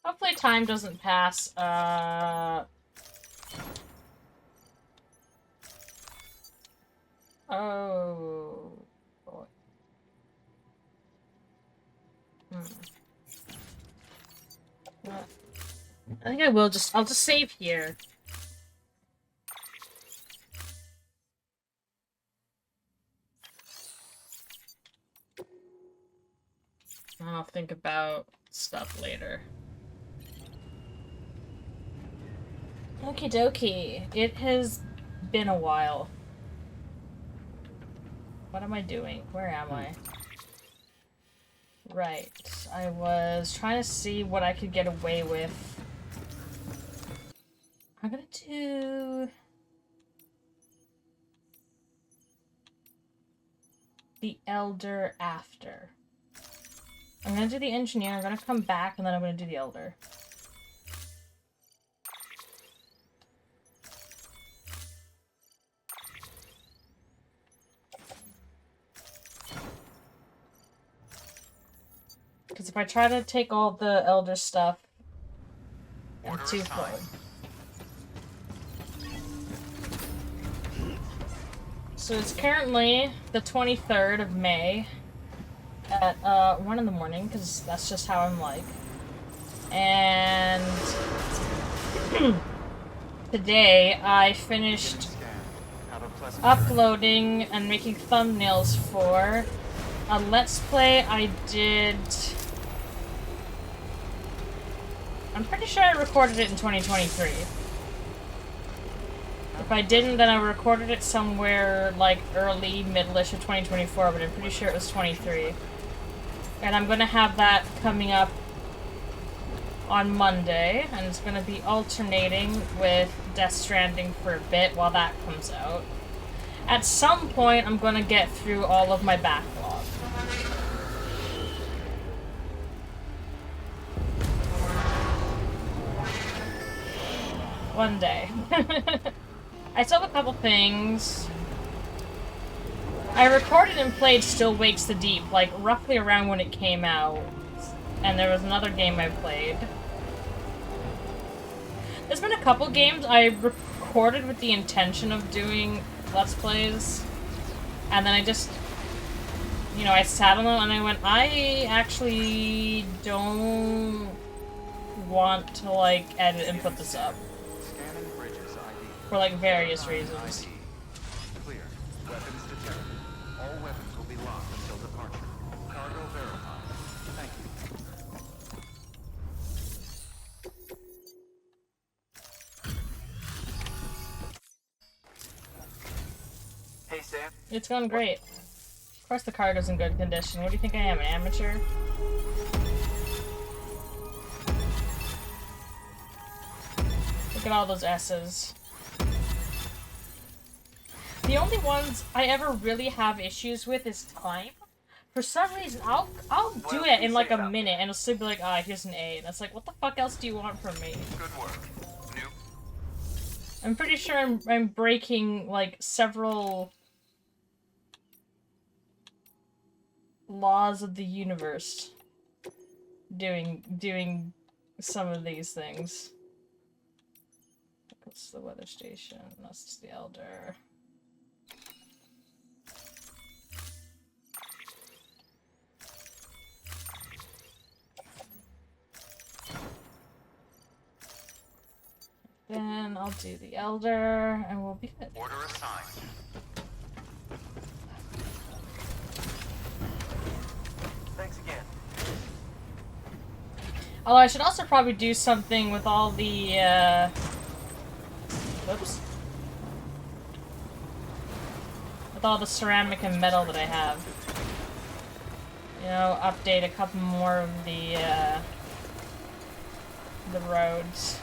Speaker 1: Hopefully time doesn't pass, Oh... boy. I think I'll just save here. I'll think about stuff later. Okie dokie. It has been a while. What am I doing? Where am I? Right. I was trying to see what I could get away with. I'm gonna do... the Elder after. I'm gonna do the Engineer, I'm gonna come back, and then I'm gonna do the Elder. Because if I try to take all the Elder stuff, I'm too full. So it's currently the 23rd of May at 1 in the morning, because that's just how I'm like. And today I finished uploading and making thumbnails for a Let's Play I did... I'm pretty sure I recorded it in 2023. If I didn't, then I recorded it somewhere like early, middle-ish of 2024, but I'm pretty sure it was 23. And I'm gonna have that coming up on Monday, and it's gonna be alternating with Death Stranding for a bit while that comes out. At some point, I'm gonna get through all of my backlog. One day. I still have a couple things. I recorded and played Still Wakes the Deep, like, roughly around when it came out. And there was another game I played. There's been a couple games I recorded with the intention of doing Let's Plays. And then I just, you know, I sat on them and I went, I actually don't want to, like, edit and put this up.
Speaker 2: Scanning bridges ID.
Speaker 1: For, like, various
Speaker 2: Verifying
Speaker 1: reasons.
Speaker 2: ID. Clear. Weapons detected. All weapons will be locked until departure. Cargo verified. Thank you.
Speaker 4: Hey, Sam.
Speaker 1: It's going great. Of course the cargo's in good condition. What do you think I am, an amateur? Look at all those S's. The only ones I ever really have issues with is time. For some reason, I'll do it in like a minute and it'll still be like, ah, here's an A. And it's like, what the fuck else do you want from me?
Speaker 4: Good work. New.
Speaker 1: I'm pretty sure I'm breaking like several laws of the universe doing some of these things. That's the weather station. That's just the Elder. Then I'll do the Elder, and we'll be good.
Speaker 4: Order assigned. Thanks again.
Speaker 1: Although I should also probably do something with all the, whoops. With all the ceramic and metal that I have. You know, update a couple more of the roads.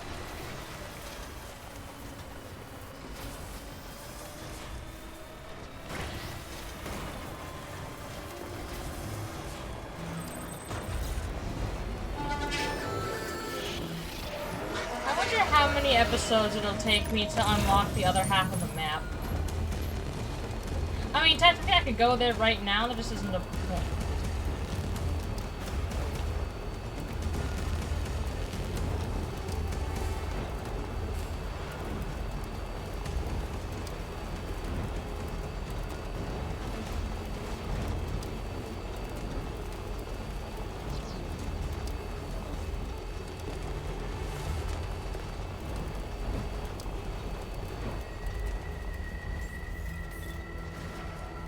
Speaker 1: I wonder how many episodes it'll take me to unlock the other half of the map. I mean, technically I could go there right now, there just isn't a point.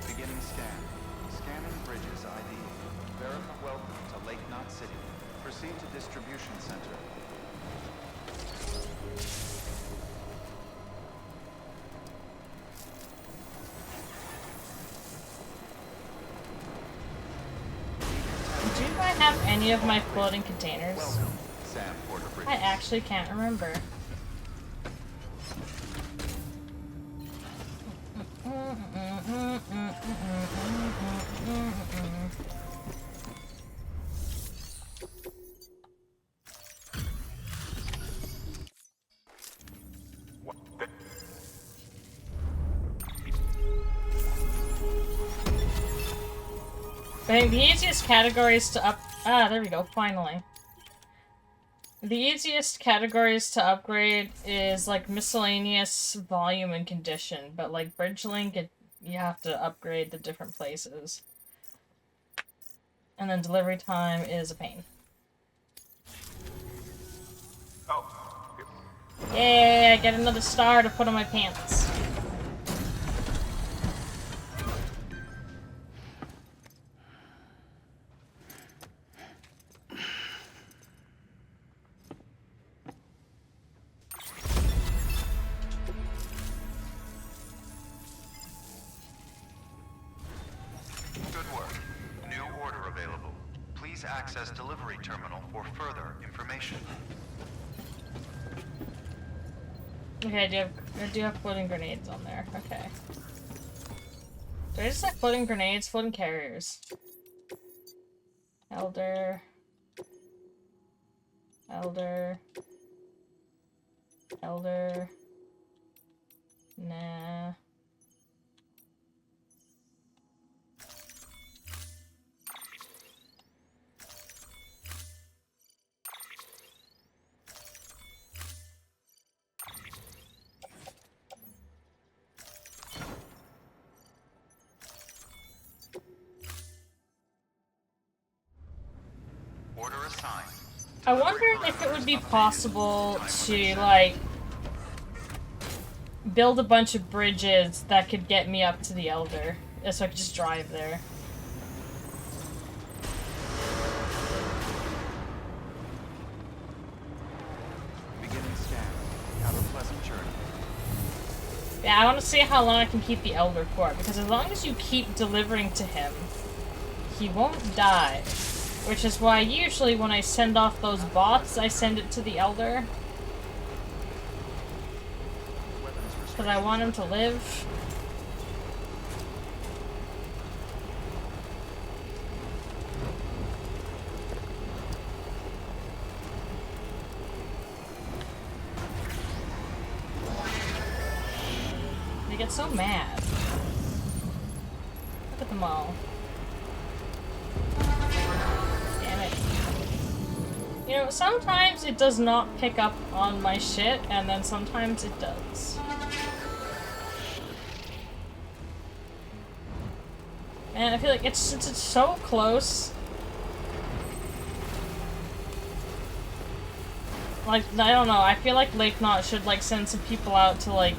Speaker 2: Beginning scan. Scanning bridges ID. Verify welcome to Lake Knot City. Proceed to distribution center.
Speaker 1: Do I have any of my floating containers?
Speaker 2: Welcome, Sam Porter Bridges.
Speaker 1: I actually can't remember. I think the easiest categories to there we go, finally. The easiest categories to upgrade is like miscellaneous, volume, and condition, but like bridge link, you have to upgrade the different places. And then delivery time is a pain.
Speaker 4: Oh.
Speaker 1: Yay, I get another star to put on my pants.
Speaker 4: Good work. New order available. Please access delivery terminal for further information.
Speaker 1: Okay, I do have floating grenades on there. Okay. Do I just have floating grenades? Floating carriers. Elder. Elder. Elder. Nah.
Speaker 4: Order assigned.
Speaker 1: I wonder if it would be possible to, like, build a bunch of bridges that could get me up to the Elder. So I could just drive there.
Speaker 2: Beginning scan. Have a pleasant journey.
Speaker 1: Yeah, I want to see how long I can keep the Elder for, because as long as you keep delivering to him, he won't die. Which is why usually when I send off those bots, I send it to the Elder. Because I want him to live. They get so mad. Look at them all. Damn it. You know, sometimes it does not pick up on my shit, and then sometimes it does. Man, I feel like it's so close. Like, I don't know, I feel like Lake Knot should, like, send some people out to, like,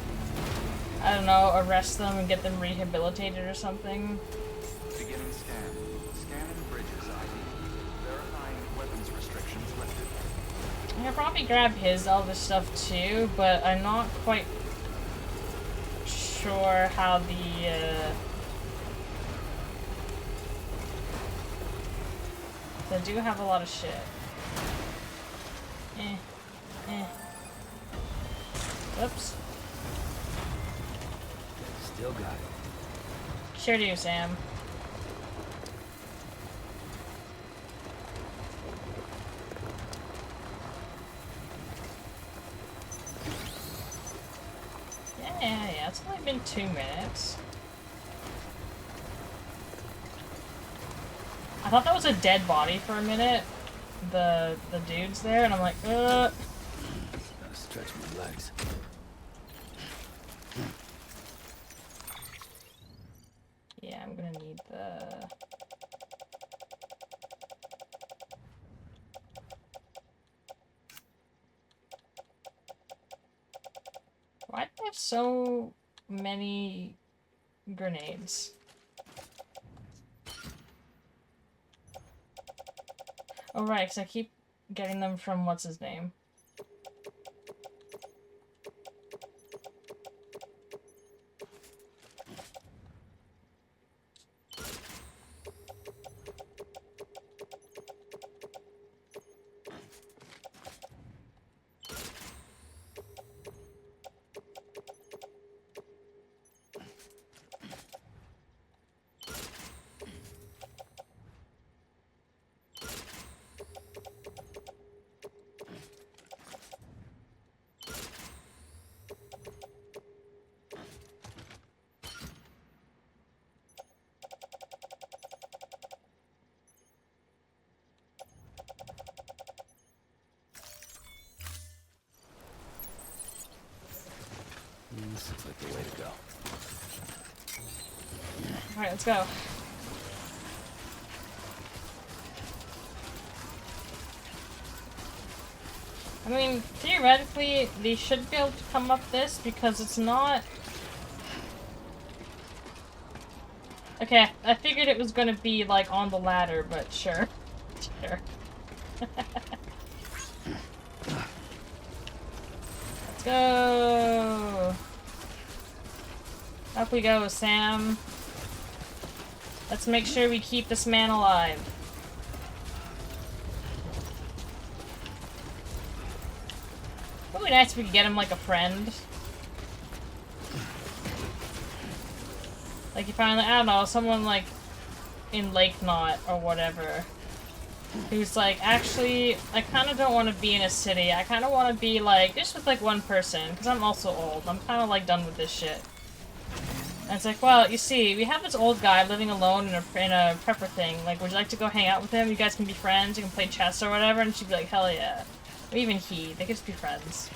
Speaker 1: I don't know, arrest them and get them rehabilitated or something.
Speaker 2: Beginning scan. Scanning bridges ID. Verifying weapons restrictions lifted.
Speaker 1: I could probably grab his Elder stuff too, but I'm not quite sure how the, I do have a lot of shit. Whoops.
Speaker 3: Still got it.
Speaker 1: Sure do, Sam. Yeah, it's only been 2 minutes. I thought that was a dead body for a minute. The dude's there, and I'm like,
Speaker 3: Gotta stretch my legs.
Speaker 1: Yeah, I'm gonna need the... Why do I have so many grenades? Oh right, because I keep getting them from what's his name.
Speaker 3: This looks like the way to go.
Speaker 1: Alright, let's go. I mean, theoretically, they should be able to come up this because it's not... Okay, I figured it was gonna be, like, on the ladder, but sure. Sure. Let's go! Up we go, Sam. Let's make sure we keep this man alive. It would be nice if we could get him like a friend. Like you finally, I don't know, someone like in Lake Knot or whatever. who's like, actually, I kind of don't want to be in a city. I kind of want to be like, just with like one person, because I'm also old. I'm kind of like done with this shit. And it's like, well, you see, we have this old guy living alone in a prepper thing. Like, would you like to go hang out with him? You guys can be friends, you can play chess or whatever. And she'd be like, hell yeah. Or even he, they could just be friends.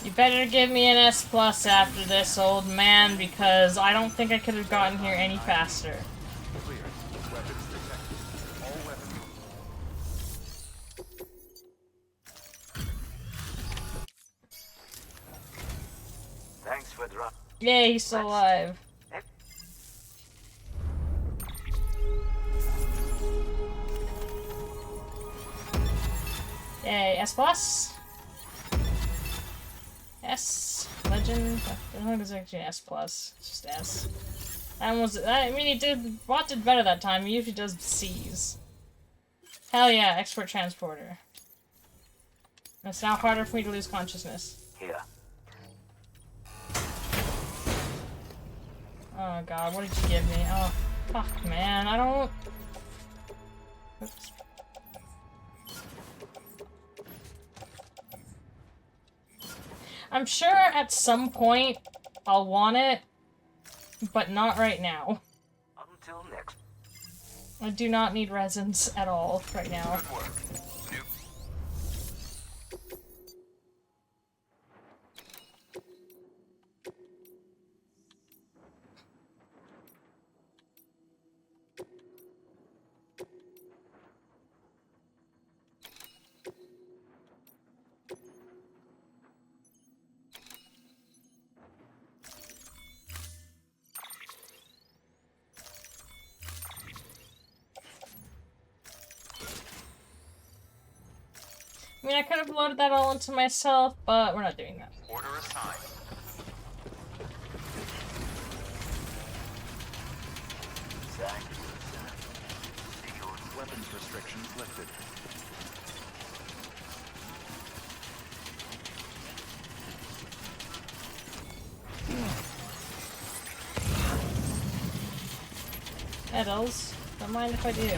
Speaker 1: You better give me an S+ after this, old man, because I don't think I could have gotten here any faster.
Speaker 2: Clear. Weapons detected. All weapons.
Speaker 7: Thanks for drop.
Speaker 1: Yay, he's still alive. Yay, S+. S. Legend. I don't think it's actually S+. It's just S. That was. I mean, Bot did better that time. He usually does C's. Hell yeah, expert transporter. It's now harder for me to lose consciousness.
Speaker 7: Here.
Speaker 1: Oh god, what did you give me? Oh, fuck, man. I don't. Oops. I'm sure at some point I'll want it, but not right now.
Speaker 7: Until next.
Speaker 1: I do not need resins at all right now.
Speaker 4: Good work. New
Speaker 1: I mean, I could have loaded that all into myself, but we're not doing that.
Speaker 4: order assigned.
Speaker 7: Thank you, sir. See you.
Speaker 2: Weapons restrictions lifted.
Speaker 1: Edels, don't mind if I do.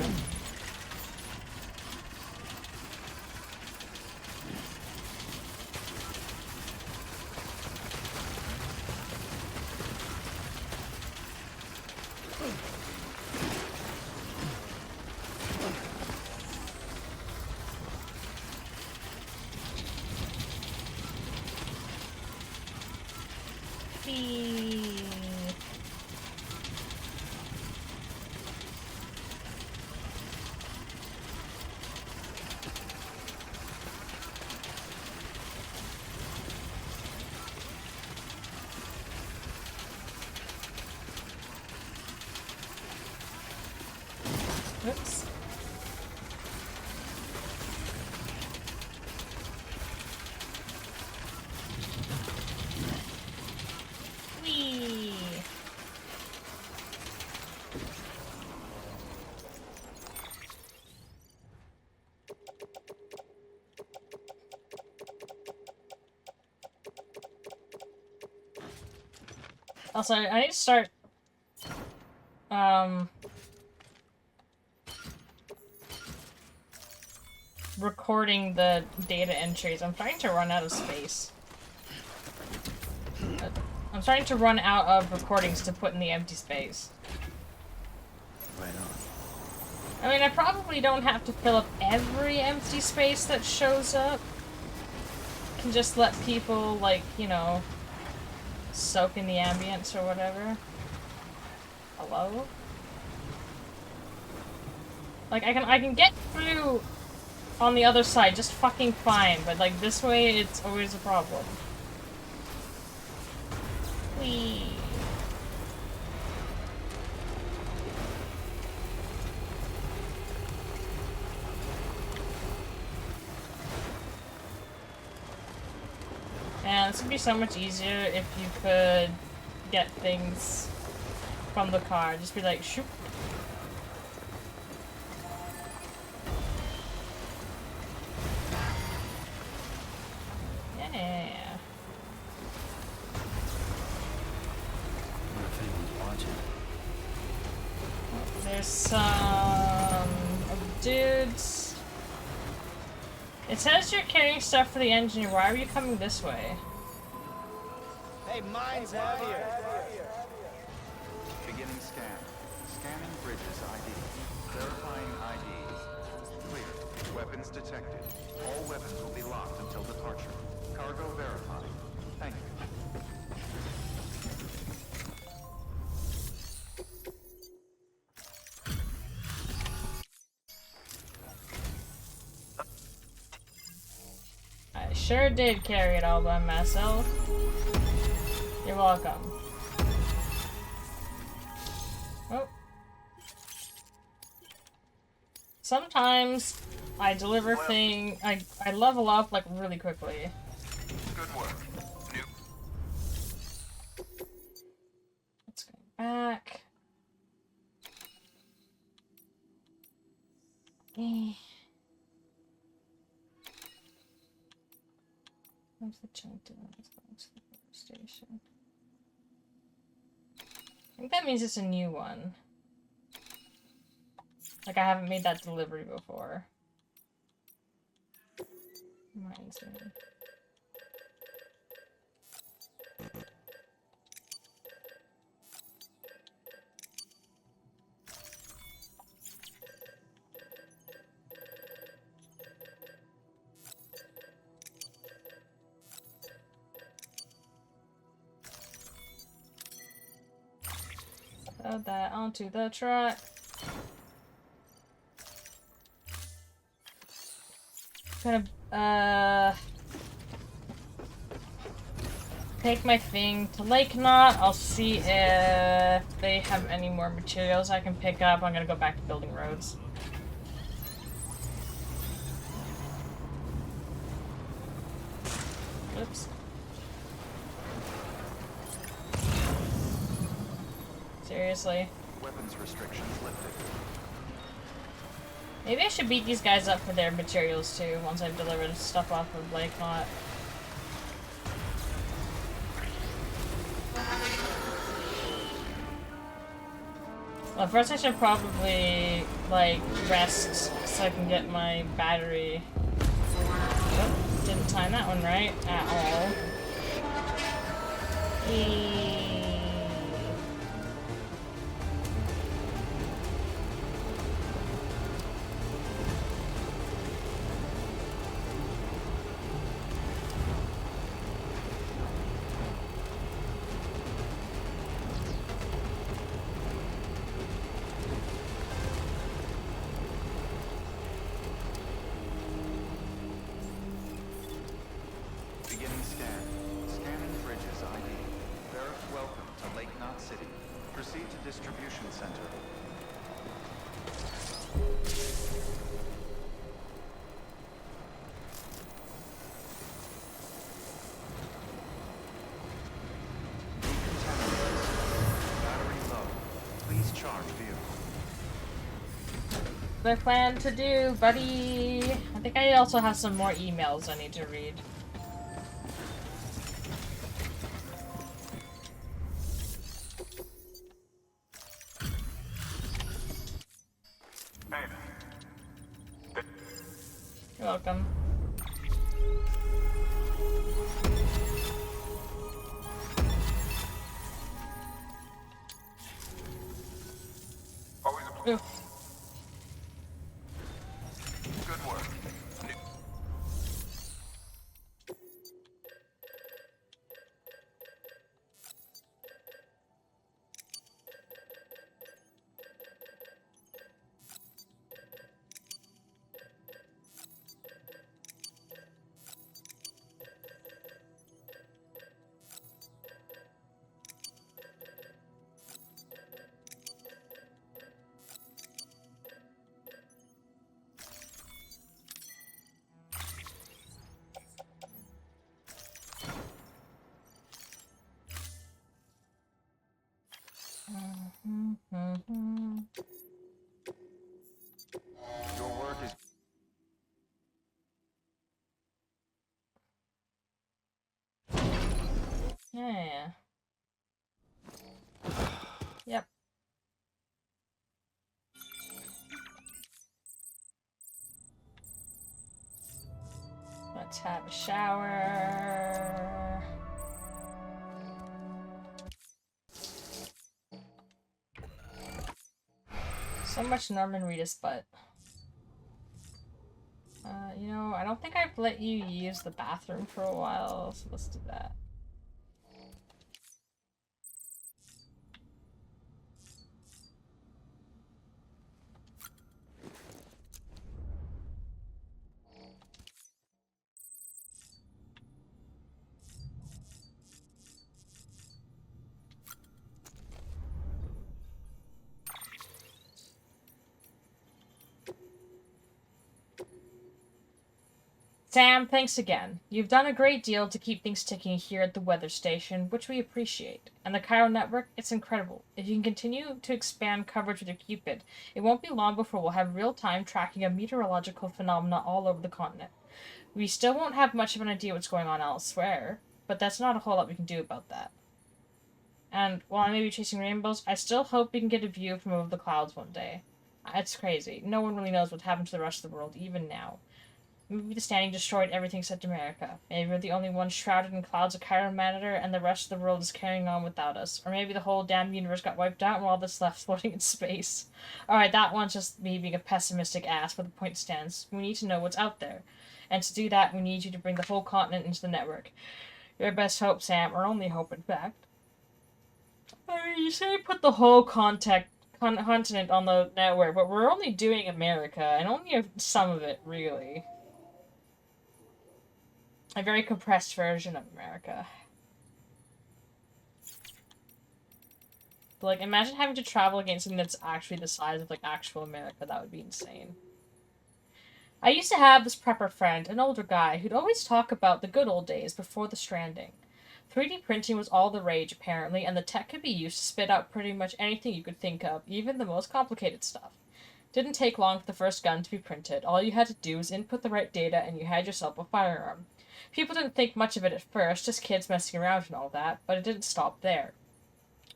Speaker 1: Oops. Whee! Also, I need to start recording the data entries. I'm starting to run out of space. I'm starting to run out of recordings to put in the empty space.
Speaker 3: Right on.
Speaker 1: I mean, I probably don't have to fill up every empty space that shows up. I can just let people, like, you know, soak in the ambience or whatever. Hello? Like, I can get through on the other side just fucking fine, but like this way it's always a problem. Whee! And this would be so much easier if you could get things from the car. Just be like, shoot.
Speaker 3: What if anyone
Speaker 1: There's some dudes. It says you're carrying stuff for the engineer. Why are you coming this way?
Speaker 8: Hey, mine's heavier.
Speaker 2: Beginning scan. Scanning bridges ID. Verifying ID. Clear. Weapons detected. All weapons will be locked until departure. Cargo verified. Thank you.
Speaker 1: I sure did carry it all by myself. You're welcome. Oh. Sometimes I deliver I level up like really quickly.
Speaker 4: Good work. New.
Speaker 1: Let's go back. Eh. Where's the chunk to the station? I think that means it's a new one. Like I haven't made that delivery before. Mine's in. Load that onto the truck. Gonna take my thing to Lake Knot. I'll see if they have any more materials I can pick up. I'm gonna go back to building roads. Oops. Seriously.
Speaker 2: Weapons restrictions lifted.
Speaker 1: Maybe I should beat these guys up for their materials too, once I've delivered stuff off of Lake Knot. Well, first I should probably, like, rest so I can get my battery. Oh, didn't time that one right at all.
Speaker 2: Beginning scan. Scanning bridges ID. Welcome to Lake Knot City. Proceed to distribution center. Decontaminate. Battery low. Please charge vehicle.
Speaker 1: What I plan to do, buddy? I think I also have some more emails I need to read. You're welcome. Oof.
Speaker 4: Good work. New.
Speaker 2: Your work is
Speaker 1: Yeah. Yep. have a shower. So much Norman Reedus butt. You know, I don't think I've let you use the bathroom for a while, so let's do that. Sam, thanks again. You've done a great deal to keep things ticking here at the weather station, which we appreciate. And the Cairo network, it's incredible. If you can continue to expand coverage with your Cupid, it won't be long before we'll have real-time tracking of meteorological phenomena all over the continent. We still won't have much of an idea what's going on elsewhere, but that's not a whole lot we can do about that. And while I may be chasing rainbows, I still hope we can get a view from above the clouds one day. It's crazy. No one really knows what happened to the rest of the world, even now. Maybe the Standing destroyed everything except America. Maybe we're the only ones shrouded in clouds of Chiron matter, and the rest of the world is carrying on without us. Or maybe the whole damn universe got wiped out and we're all that's left floating in space. Alright, that one's just me being a pessimistic ass, but the point stands. We need to know what's out there. And to do that, we need you to bring the whole continent into the network. Your best hope, Sam, or only hope, in fact. I mean, you say put the whole continent on the network, but we're only doing America, and only some of it, really. A very compressed version of America. But, like, imagine having to travel against something that's actually the size of, like, actual America. That would be insane. I used to have this prepper friend, an older guy, who'd always talk about the good old days before the Stranding. 3D printing was all the rage, apparently, and the tech could be used to spit out pretty much anything you could think of, even the most complicated stuff. Didn't take long for the first gun to be printed. All you had to do was input the right data, and you had yourself a firearm. People didn't think much of it at first, just kids messing around and all that, but it didn't stop there.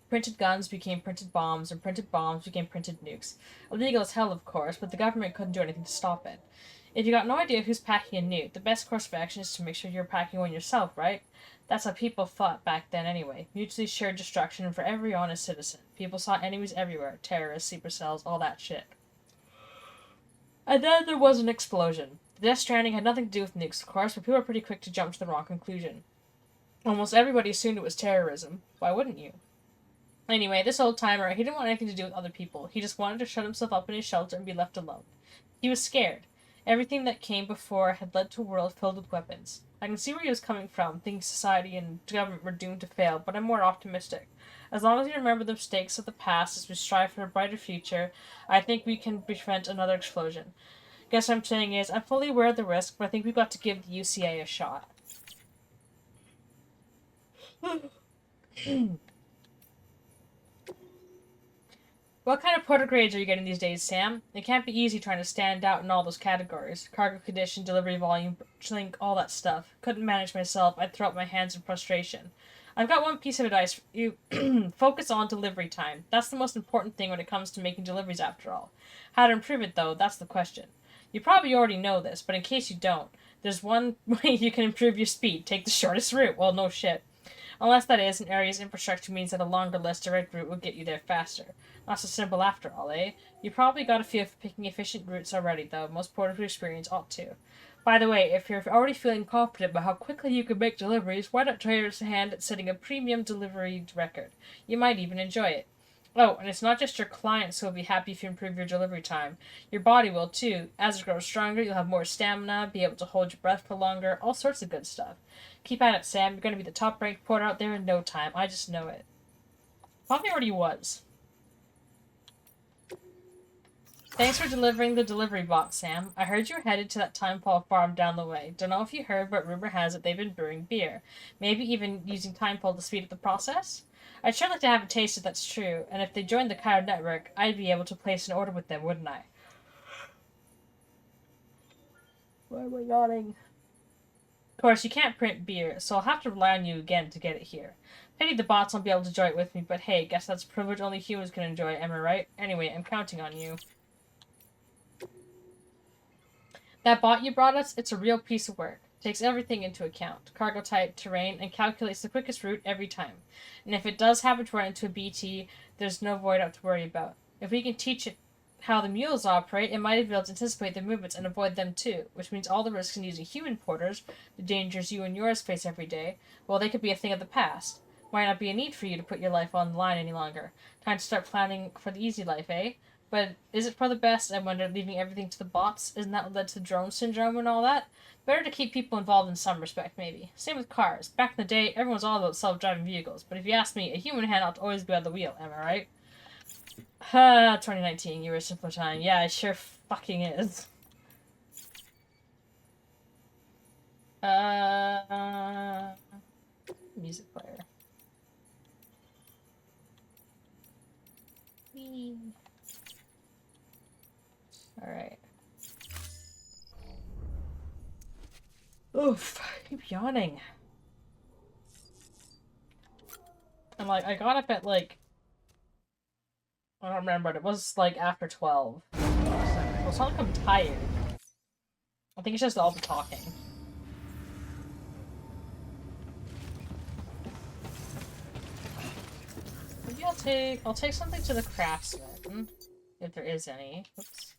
Speaker 1: Printed guns became printed bombs, and printed bombs became printed nukes. Illegal as hell, of course, but the government couldn't do anything to stop it. If you got no idea who's packing a nuke, the best course of action is to make sure you're packing one yourself, right? That's how people thought back then anyway. Mutually shared destruction for every honest citizen. People saw enemies everywhere. Terrorists, sleeper cells, all that shit. And then there was an explosion. The Death Stranding had nothing to do with nukes, of course, but people were pretty quick to jump to the wrong conclusion. Almost everybody assumed it was terrorism. Why wouldn't you? Anyway, this old-timer, he didn't want anything to do with other people. He just wanted to shut himself up in his shelter and be left alone. He was scared. Everything that came before had led to a world filled with weapons. I can see where he was coming from, thinking society and government were doomed to fail, but I'm more optimistic. As long as we remember the mistakes of the past as we strive for a brighter future, I think we can prevent another explosion. Guess what I'm saying is, I'm fully aware of the risk, but I think we've got to give the UCA a shot. What kind of porter grades are you getting these days, Sam? It can't be easy trying to stand out in all those categories. Cargo condition, delivery volume, link, all that stuff. Couldn't manage myself. I'd throw up my hands in frustration. I've got one piece of advice for you. Focus on delivery time. That's the most important thing when it comes to making deliveries, after all. How to improve it, though, that's the question. You probably already know this, but in case you don't, there's one way you can improve your speed. Take the shortest route. Well, no shit. Unless that is, an area's infrastructure means that a longer, less direct route will get you there faster. Not so simple after all, eh? You probably got a feel for picking efficient routes already, though. Most porters with experience ought to. By the way, if you're already feeling confident about how quickly you can make deliveries, why not try your hand at setting a premium delivery record? You might even enjoy it. Oh, and it's not just your clients who will be happy if you improve your delivery time. Your body will, too. As it grows stronger, you'll have more stamina, be able to hold your breath for longer, all sorts of good stuff. Keep at it, Sam. You're going to be the top-ranked porter out there in no time. I just know it. Probably already was. Thanks for delivering the delivery box, Sam. I heard you were headed to that Timefall farm down the way. Don't know if you heard, but rumor has it they've been brewing beer. Maybe even using Timefall to speed up the process? I'd sure like to have a taste if that's true, and if they joined the Cairo network, I'd be able to place an order with them, wouldn't I? Why am I yawning? Of course, you can't print beer, so I'll have to rely on you again to get it here. Pity the bots won't be able to enjoy it with me, but hey, guess that's a privilege only humans can enjoy, am I right? Anyway, I'm counting on you. That bot you brought us, it's a real piece of work. Takes everything into account. Cargo type, terrain, and calculates the quickest route every time. And if it does happen to run into a BT, there's no void up to worry about. If we can teach it how the mules operate, it might be able to anticipate their movements and avoid them too, which means all the risks in using human porters, the dangers you and yours face every day, well, they could be a thing of the past. Might not be a need for you to put your life on the line any longer. Time to start planning for the easy life, eh? But is it for the best? I wonder, leaving everything to the bots? Isn't that what led to drone syndrome and all that? Better to keep people involved in some respect, maybe. Same with cars. Back in the day, everyone was all about self-driving vehicles, but if you ask me, a human hand ought to always be on the wheel, am I right? 2019, you were a simpler time. Yeah, it sure fucking is. Music player. Alright. Oof, I keep yawning. And like, I got up at like, I don't remember, but it was like after 12. Well, it's not like I'm tired. I think it's just all the talking. Maybe I'll take something to the craftsman. If there is any. Oops.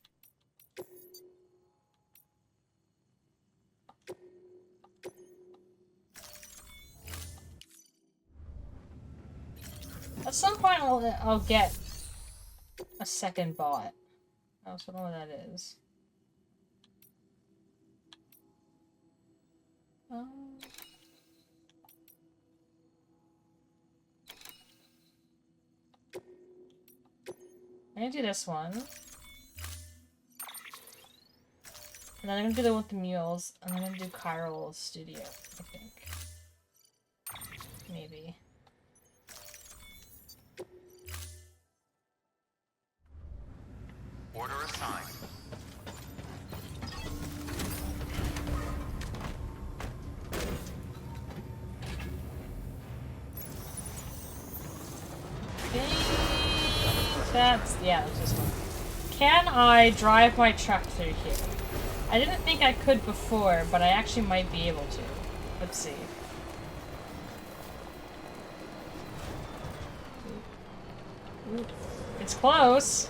Speaker 1: At some point I'll get a second bot. I also don't know what that is. I'm gonna do this one. And then I'm gonna do the one with the mules, and I'm gonna do Chiral Studio, I think. Maybe.
Speaker 4: Order assigned.
Speaker 1: Yeah, that's this one. Can I drive my truck through here? I didn't think I could before, but I actually might be able to. Let's see. Ooh. It's close,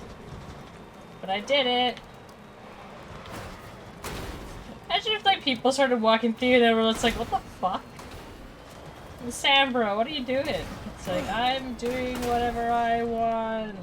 Speaker 1: but I did it. Imagine if like people started walking through and they were just like, what the fuck? Sam, bro, what are you doing? It's like, I'm doing whatever I want.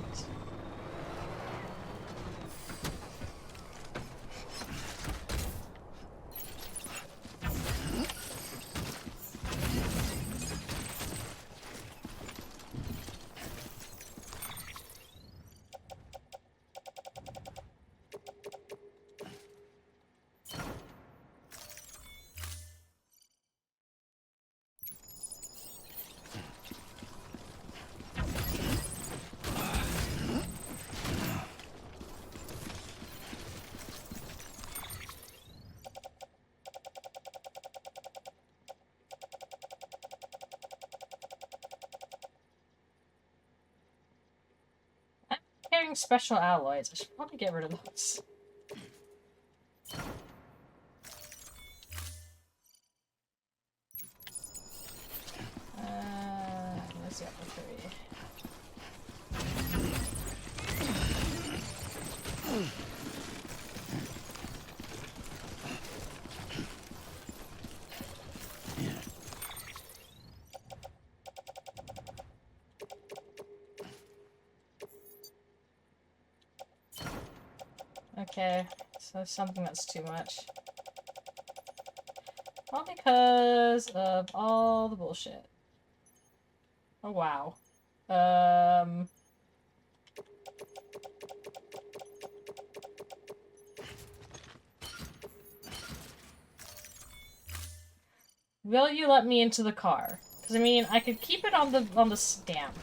Speaker 1: Carrying special alloys. I should probably get rid of those. Let's see, upper 3. Okay, so something that's too much. All because of all the bullshit. Oh wow. Will you let me into the car? Because I mean, I could keep it on the stamp.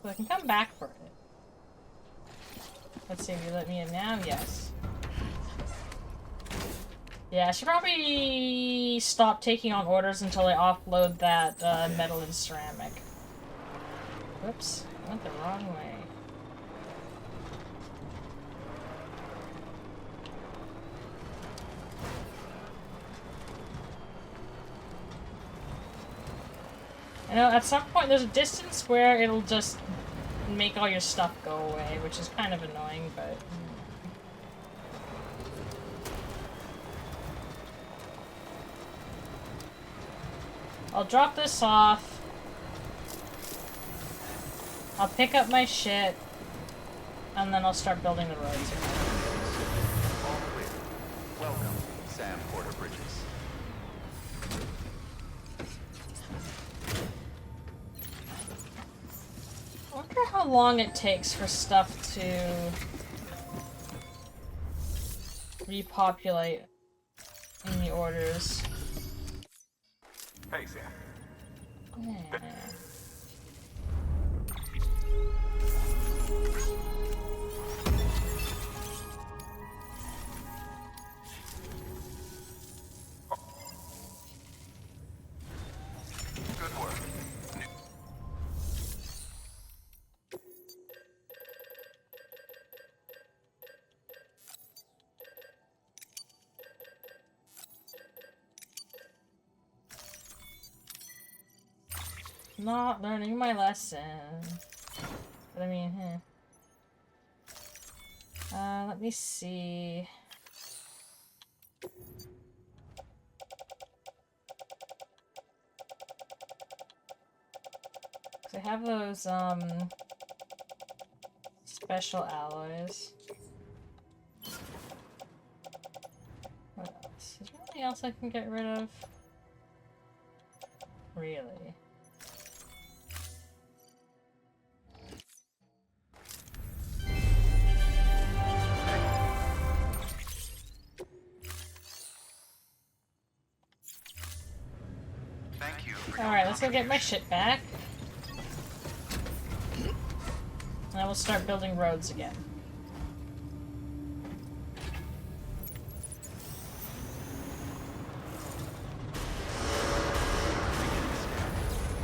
Speaker 1: So I can come back for it. Let's see if you let me in now. Yes. Yeah, I should probably stop taking on orders until I offload that metal and ceramic. Whoops, I went the wrong way. You know, at some point there's a distance where it'll just make all your stuff go away, which is kind of annoying, but... I'll drop this off. I'll pick up my shit, and then I'll start building the roads again.
Speaker 2: All clear. Welcome, Sam Porter Bridges.
Speaker 1: I wonder how long it takes for stuff to repopulate in the orders.
Speaker 6: Hey, Sam.
Speaker 1: Yeah.
Speaker 4: Good work.
Speaker 1: Not learning my lesson. But I mean, let me see. So I have those, special alloys. What else? Is there anything else I can get rid of? Really?
Speaker 4: Thank you.
Speaker 1: Alright, let's go get my shit back. And I will start building roads again.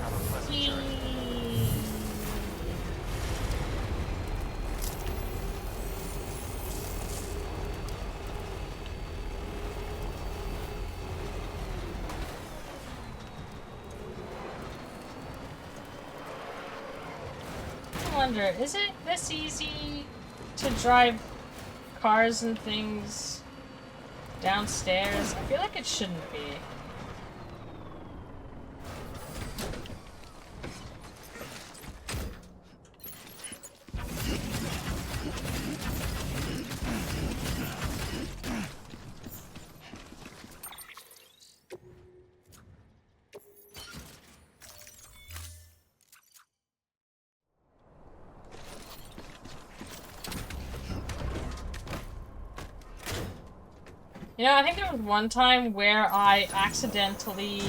Speaker 2: Have a pleasant journey.
Speaker 1: I wonder, is it this easy to drive cars and things downstairs? I feel like it shouldn't be. You know, I think there was one time where I accidentally,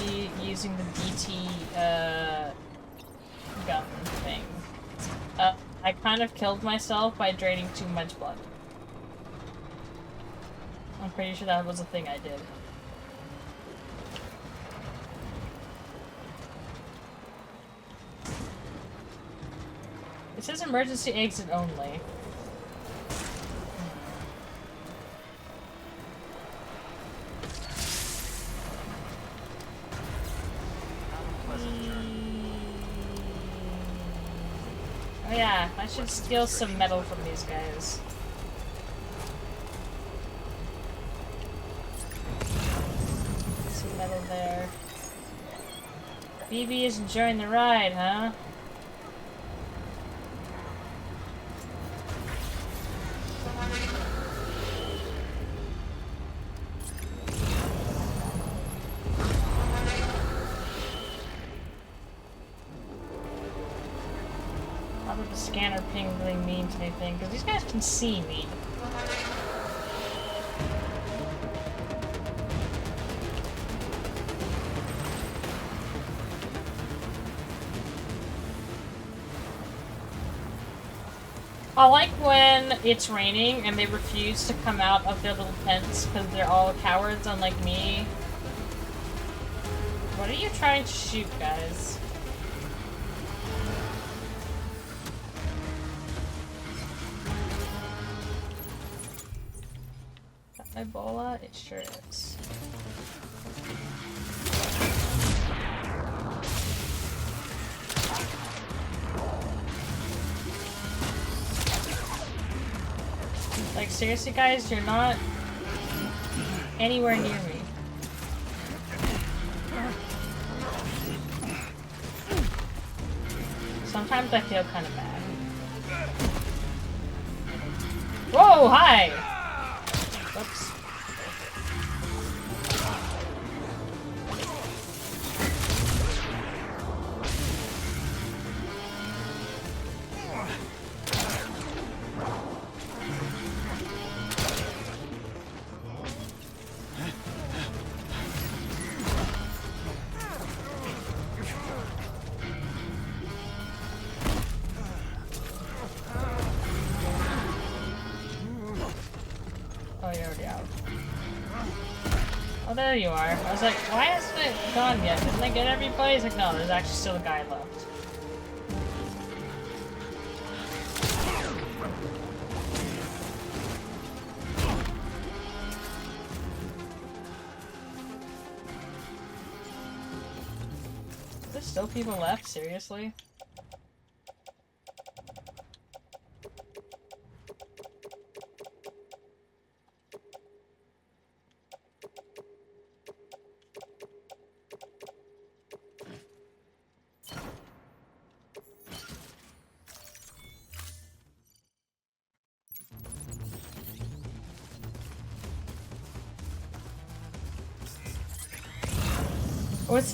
Speaker 1: using the DT, gun thing, I kind of killed myself by draining too much blood. I'm pretty sure that was a thing I did. It says emergency exit only. Oh yeah, I should steal some metal from these guys. Some metal there. BB is enjoying the ride, huh? How did the scanner ping really mean to anything? Because these guys can see me. I like when it's raining and they refuse to come out of their little tents because they're all cowards, unlike me. What are you trying to shoot, guys? Is that Ebola? It sure is. Like, seriously, guys, you're not anywhere near me. Sometimes I feel kind of bad. Whoa, hi! Whoops. Oh, you're already out. Oh, there you are. I was like, why hasn't it gone yet? Didn't they get everybody? He's like, no, there's actually still a guy left. There's still people left? Seriously? What's...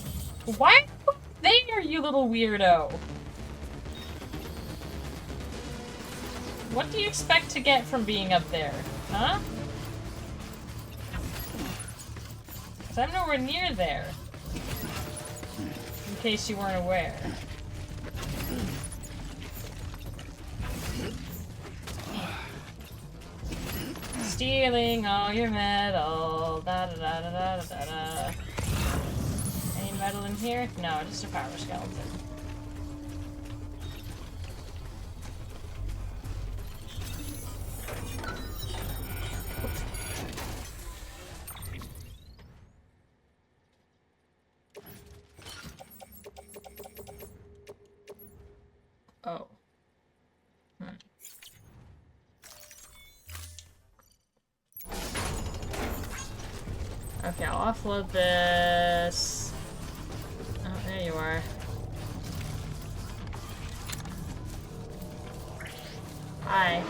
Speaker 1: Why are you there, you little weirdo? What do you expect to get from being up there? Huh? Because I'm nowhere near there. In case you weren't aware. Stealing all your metal. Da da da da da da da. Any metal in here? No, just a power skeleton. Oh. Okay, I'll offload this. Oh, there you are. Hi.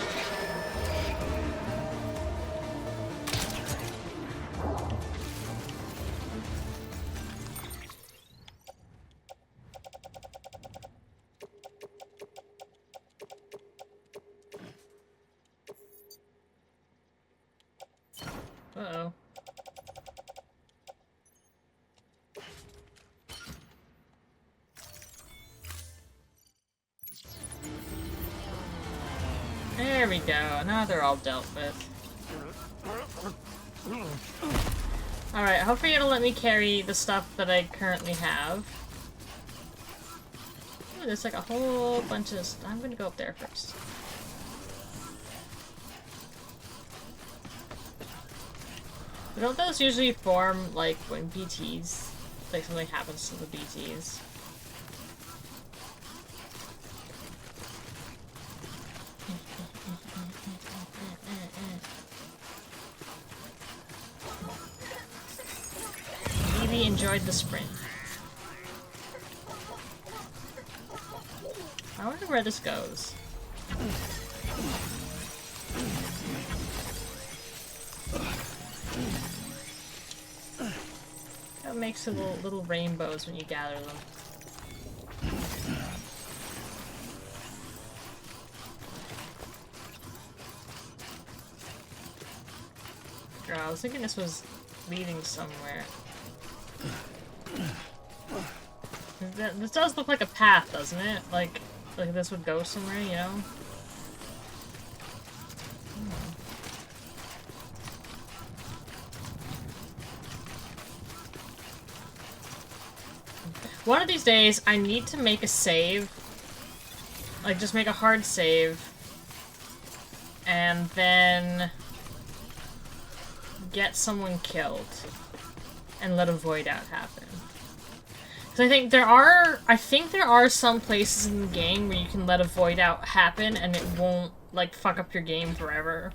Speaker 1: Uh-oh. There we go. Now they're all dealt with. Alright, hopefully it'll let me carry the stuff that I currently have. Ooh, there's like a whole bunch of stuff. I'm gonna go up there first. Don't those usually form, like, when BTs, like, something happens to the BTs? Maybe enjoyed the sprint. I wonder where this goes. That makes little rainbows when you gather them. Girl, I was thinking this was leading somewhere. This does look like a path, doesn't it? Like this would go somewhere, you know? One of these days, I need to make a save. Like, just make a hard save. And then... get someone killed. And let a void out happen. Because I think there are some places in the game where you can let a void out happen and it won't, like, fuck up your game forever.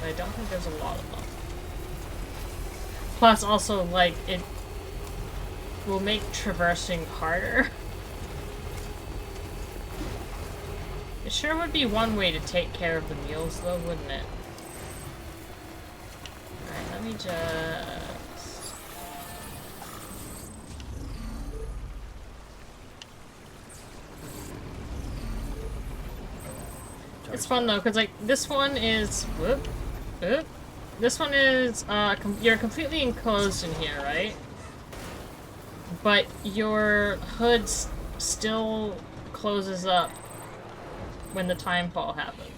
Speaker 1: But I don't think there's a lot of them. Plus, also, like, it will make traversing harder. It sure would be one way to take care of the mules, though, wouldn't it? Alright, let me just... It's fun, though, because, like, this one is... Whoop. Whoop. This one is, you're completely enclosed in here, right? But your hood still closes up when the timefall happens.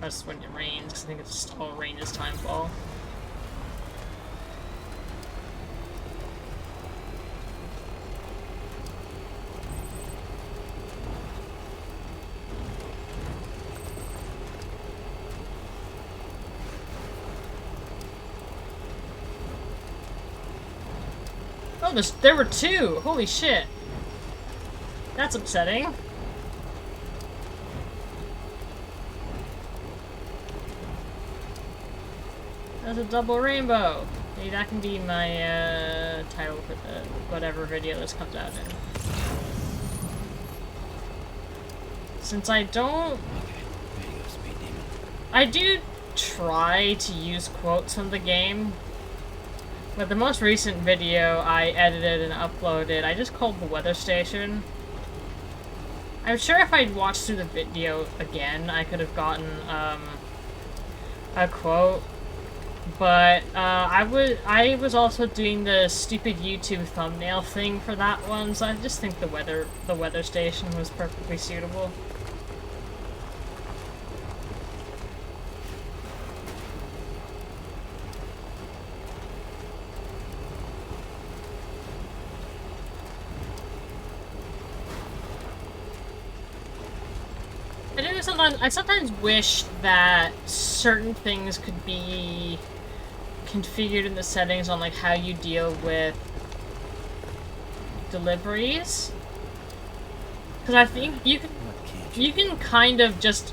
Speaker 1: That's when it rains, 'cause I think it's just all rain is timefall. Oh, there were two! Holy shit! That's upsetting. That's a double rainbow! Maybe that can be my, title for the whatever video this comes out in. Since I don't... I do try to use quotes from the game. But the most recent video I edited and uploaded, I just called the weather station. I'm sure if I'd watched through the video again, I could have gotten, a quote. But, I was also doing the stupid YouTube thumbnail thing for that one, so I just think the weather station was perfectly suitable. I sometimes wish that certain things could be configured in the settings on like how you deal with deliveries. Because I think you can kind of just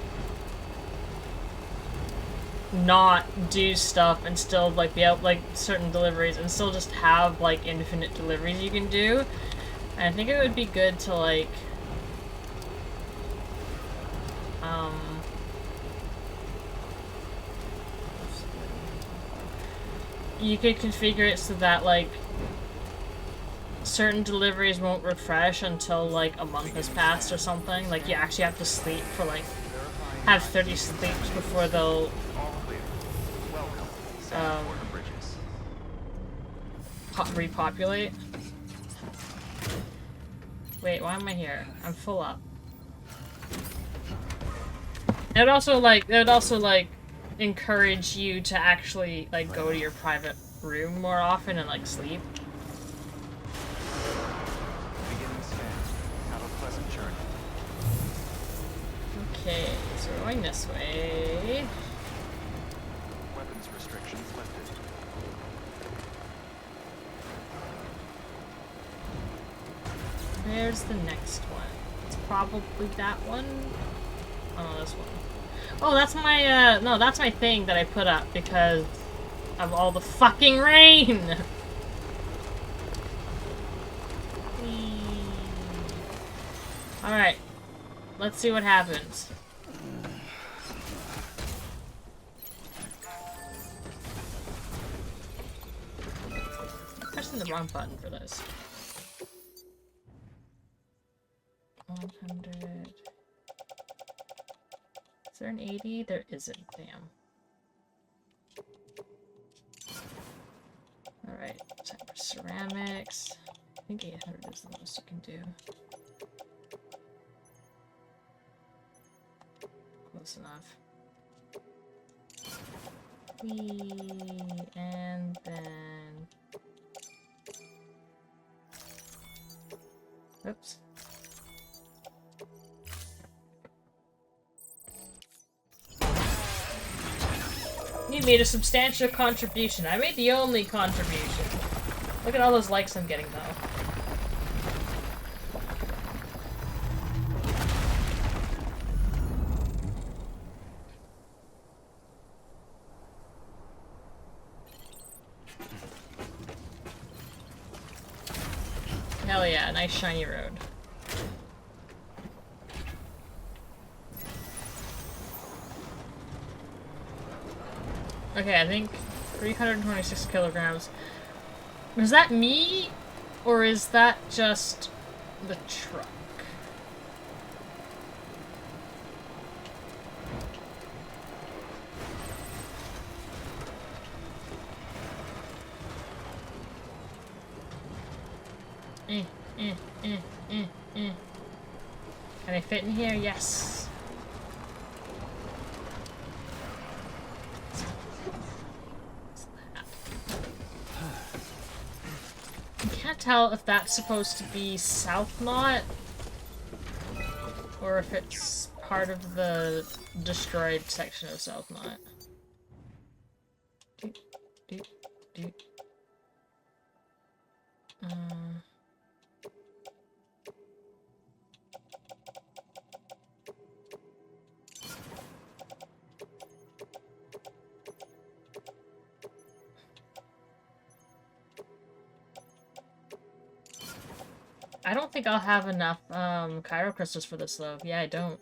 Speaker 1: not do stuff and still like be able like certain deliveries and still just have like infinite deliveries you can do. And I think it would be good to like you could configure it so that, like, certain deliveries won't refresh until, like, a month has passed or something. Like, you actually have to sleep for, like, have 30 sleeps before they'll, repopulate. Wait, why am I here? I'm full up. It would also, like, encourage you to actually, like, go to your private room more often and, like, sleep.
Speaker 2: Beginning scan. Have a pleasant journey.
Speaker 1: Okay, so we're going this way.
Speaker 2: Weapons restrictions lifted.
Speaker 1: There's the next one. It's probably that one. Oh, no, this one. Oh, that's my, no, that's my thing that I put up because of all the fucking rain! Alright. Let's see what happens. I'm pressing the wrong button for this. 100... Is there an 80? There isn't, damn. Alright, time for ceramics. I think 800 is the most you can do. Close enough. Whee, and then... Oops. You made a substantial contribution. I made the only contribution. Look at all those likes I'm getting, though. Hell yeah, nice shiny road. Okay, I think 326 kilograms. Is that me? Or is that just the truck? Can I fit in here? Yes. I can't tell if that's supposed to be South Knot or if it's part of the destroyed section of South Knot. I don't think I'll have enough Cairo crystals for this though. Yeah, I don't.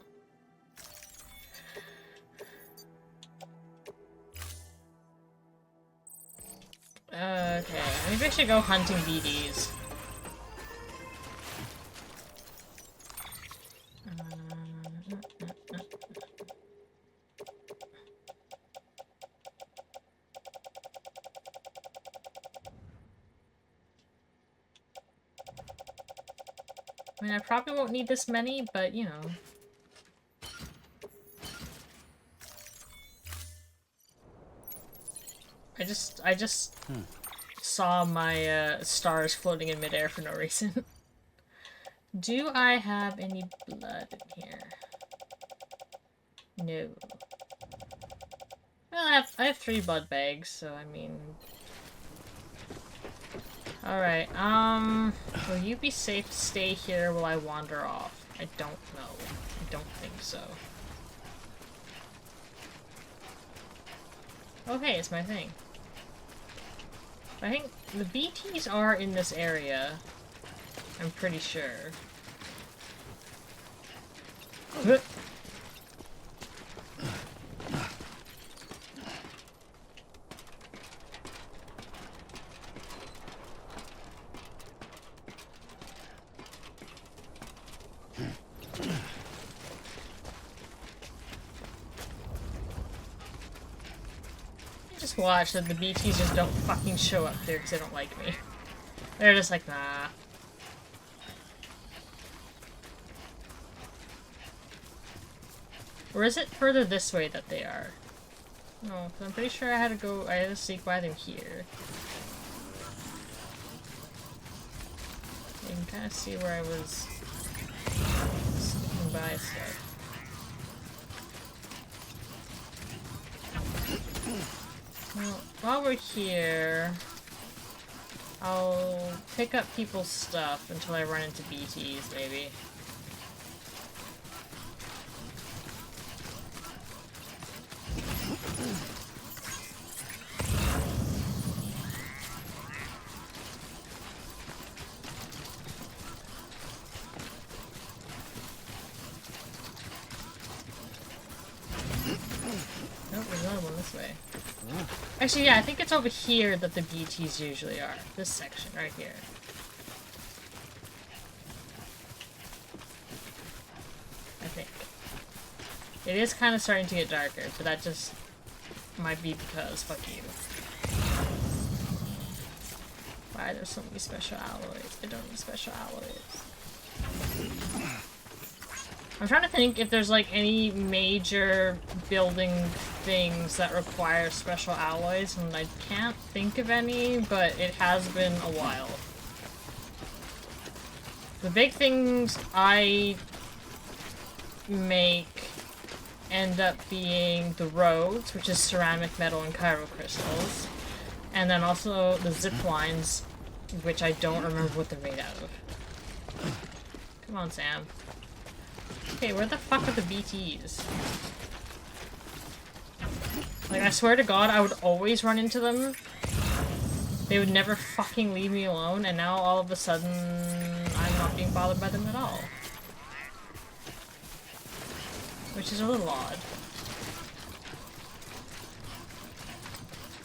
Speaker 1: Okay, maybe I should go hunting BDs. I mean, I probably won't need this many, but you know. I just saw my stars floating in midair for no reason. Do I have any blood in here? No. Well, I have 3 blood bags, so I mean... Alright, will you be safe to stay here while I wander off? I don't know. I don't think so. Okay, it's my thing. I think the BTs are in this area. I'm pretty sure. Just watch that the BTs just don't fucking show up there because they don't like me. They're just like, nah. Or is it further this way that they are? No, because I'm pretty sure I had to sneak by them here. You can kind of see where I was sneaking by stuff. Well, while we're here, I'll pick up people's stuff until I run into BTs, maybe. Nope, there's another one this way. Actually, yeah, I think it's over here that the BTs usually are. This section, right here. I think. It is kind of starting to get darker, but that just might be because, fuck you. Why are there so many special alloys? I don't need special alloys. I'm trying to think if there's like any major building things that require special alloys, and I can't think of any, but it has been a while. The big things I make end up being the roads, which is ceramic, metal, and chiral crystals, and then also the zip lines, which I don't remember what they're made out of. Come on, Sam. Okay, where the fuck are the BTs? Like, I swear to God, I would always run into them. They would never fucking leave me alone, and now all of a sudden, I'm not being bothered by them at all. Which is a little odd.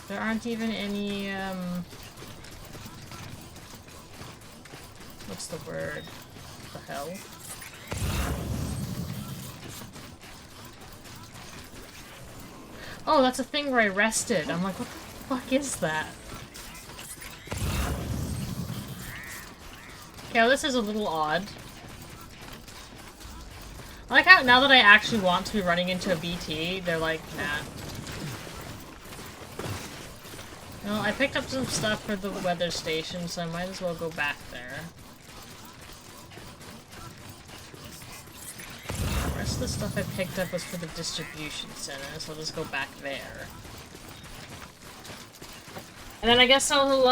Speaker 1: There aren't even any, what's the word? What the hell? Oh, that's a thing where I rested. I'm like, what the fuck is that? Okay, well, this is a little odd. I like how now that I actually want to be running into a BT, they're like, nah. Well, I picked up some stuff for the weather station, so I might as well go back there. The rest of the stuff I picked up was for the distribution center, so I'll just go back there. And then I guess I'll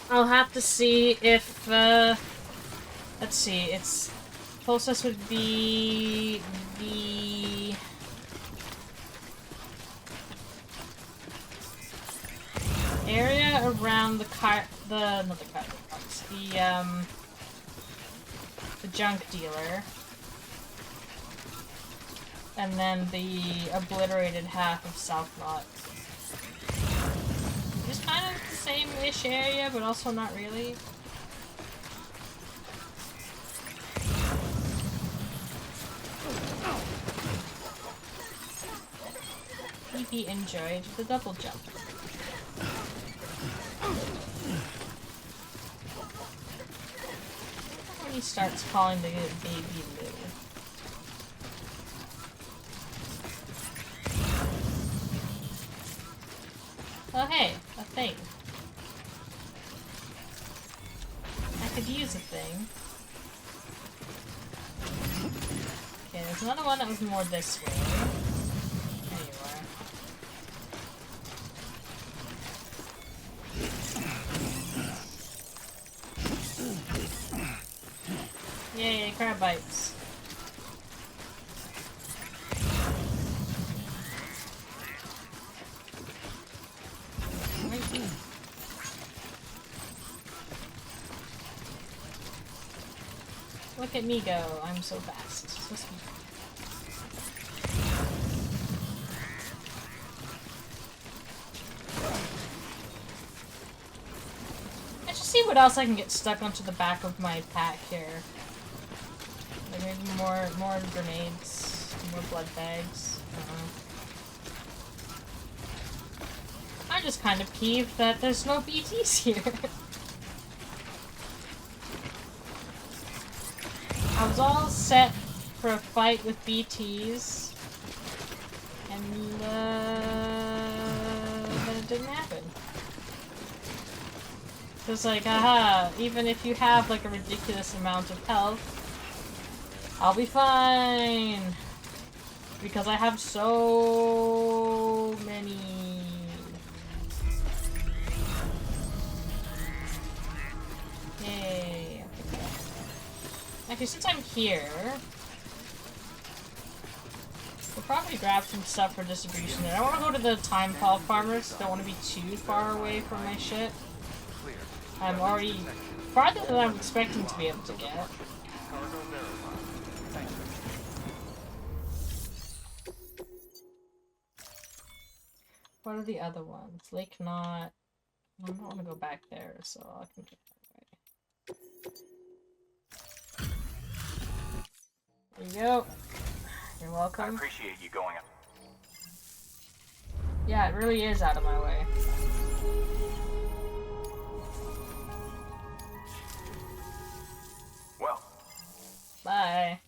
Speaker 1: have to see if, let's see, it's... Closest would be the area around the junk dealer, and then the obliterated half of South Knot. Just kind of the same-ish area, but also not really. He enjoyed the double jump. When he starts calling the baby Lou. Oh hey, a thing. I could use a thing. Okay, there's another one that was more this way. Yay, crab bites. Look at me go, I'm so fast. So sweet. Let's just see what else I can get stuck onto the back of my pack here. Like maybe more grenades, more blood bags. I'm just kind of peeved that there's no BTs here. I was all set for a fight with BTs, and then it didn't happen. It's like, haha, even if you have like a ridiculous amount of health, I'll be fine! Because I have so many. Yay. Actually, since I'm here, we'll probably grab some stuff for distribution there. I want to go to the Timefall Farmers. Don't want to be too far away from my shit. I'm already farther than I'm expecting to be able to get. What are the other ones? Lake Knot. I don't want to go back there, so I can get that way. There you go. You're welcome.
Speaker 4: I appreciate you going up.
Speaker 1: Yeah, it really is out of my way.
Speaker 4: Well.
Speaker 1: Bye.